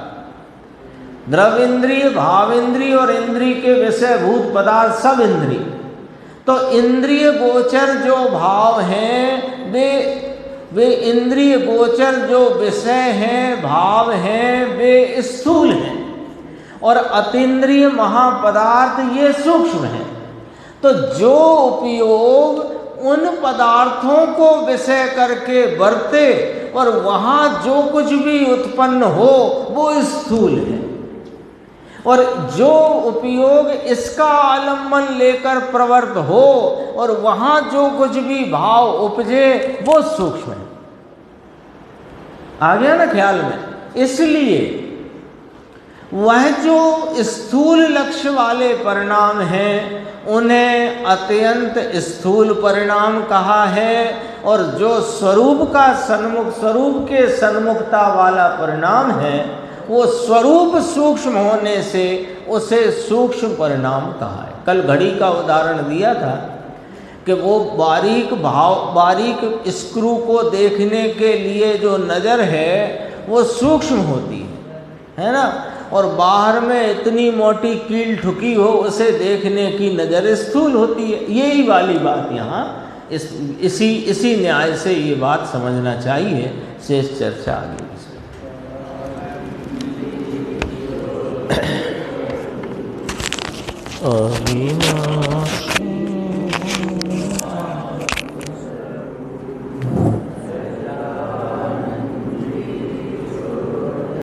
द्रव्य इंद्रिय, भाव इंद्रिय और इंद्रिय के विषय भूत पदार्थ सब इंद्रिय। तो इंद्रिय गोचर जो भाव हैं वे इंद्रिय गोचर जो विषय हैं, भाव हैं, वे स्थूल हैं और अतीन्द्रिय महापदार्थ ये सूक्ष्म हैं। तो जो उपयोग उन पदार्थों को विषय करके बरते और वहाँ जो कुछ भी उत्पन्न हो वो स्थूल है, और जो उपयोग इसका आलम्बन लेकर प्रवृत्त हो और वहाँ जो कुछ भी भाव उपजे वो सूक्ष्म है। आ गया ना ख्याल में? इसलिए वह जो स्थूल लक्ष्य वाले परिणाम हैं उन्हें अत्यंत स्थूल परिणाम कहा है, और जो स्वरूप का सन्मुख, स्वरूप के सन्मुखता वाला परिणाम है वो स्वरूप सूक्ष्म होने से उसे सूक्ष्म परिणाम कहा है। कल घड़ी का उदाहरण दिया था कि वो बारीक स्क्रू को देखने के लिए जो नज़र है वो सूक्ष्म होती है ना, और बाहर में इतनी मोटी कील ठुकी हो उसे देखने की नज़र स्थूल होती है। यही वाली बात यहाँ इसी न्याय से ये बात समझना चाहिए। शेष चर्चा आगे इसमें।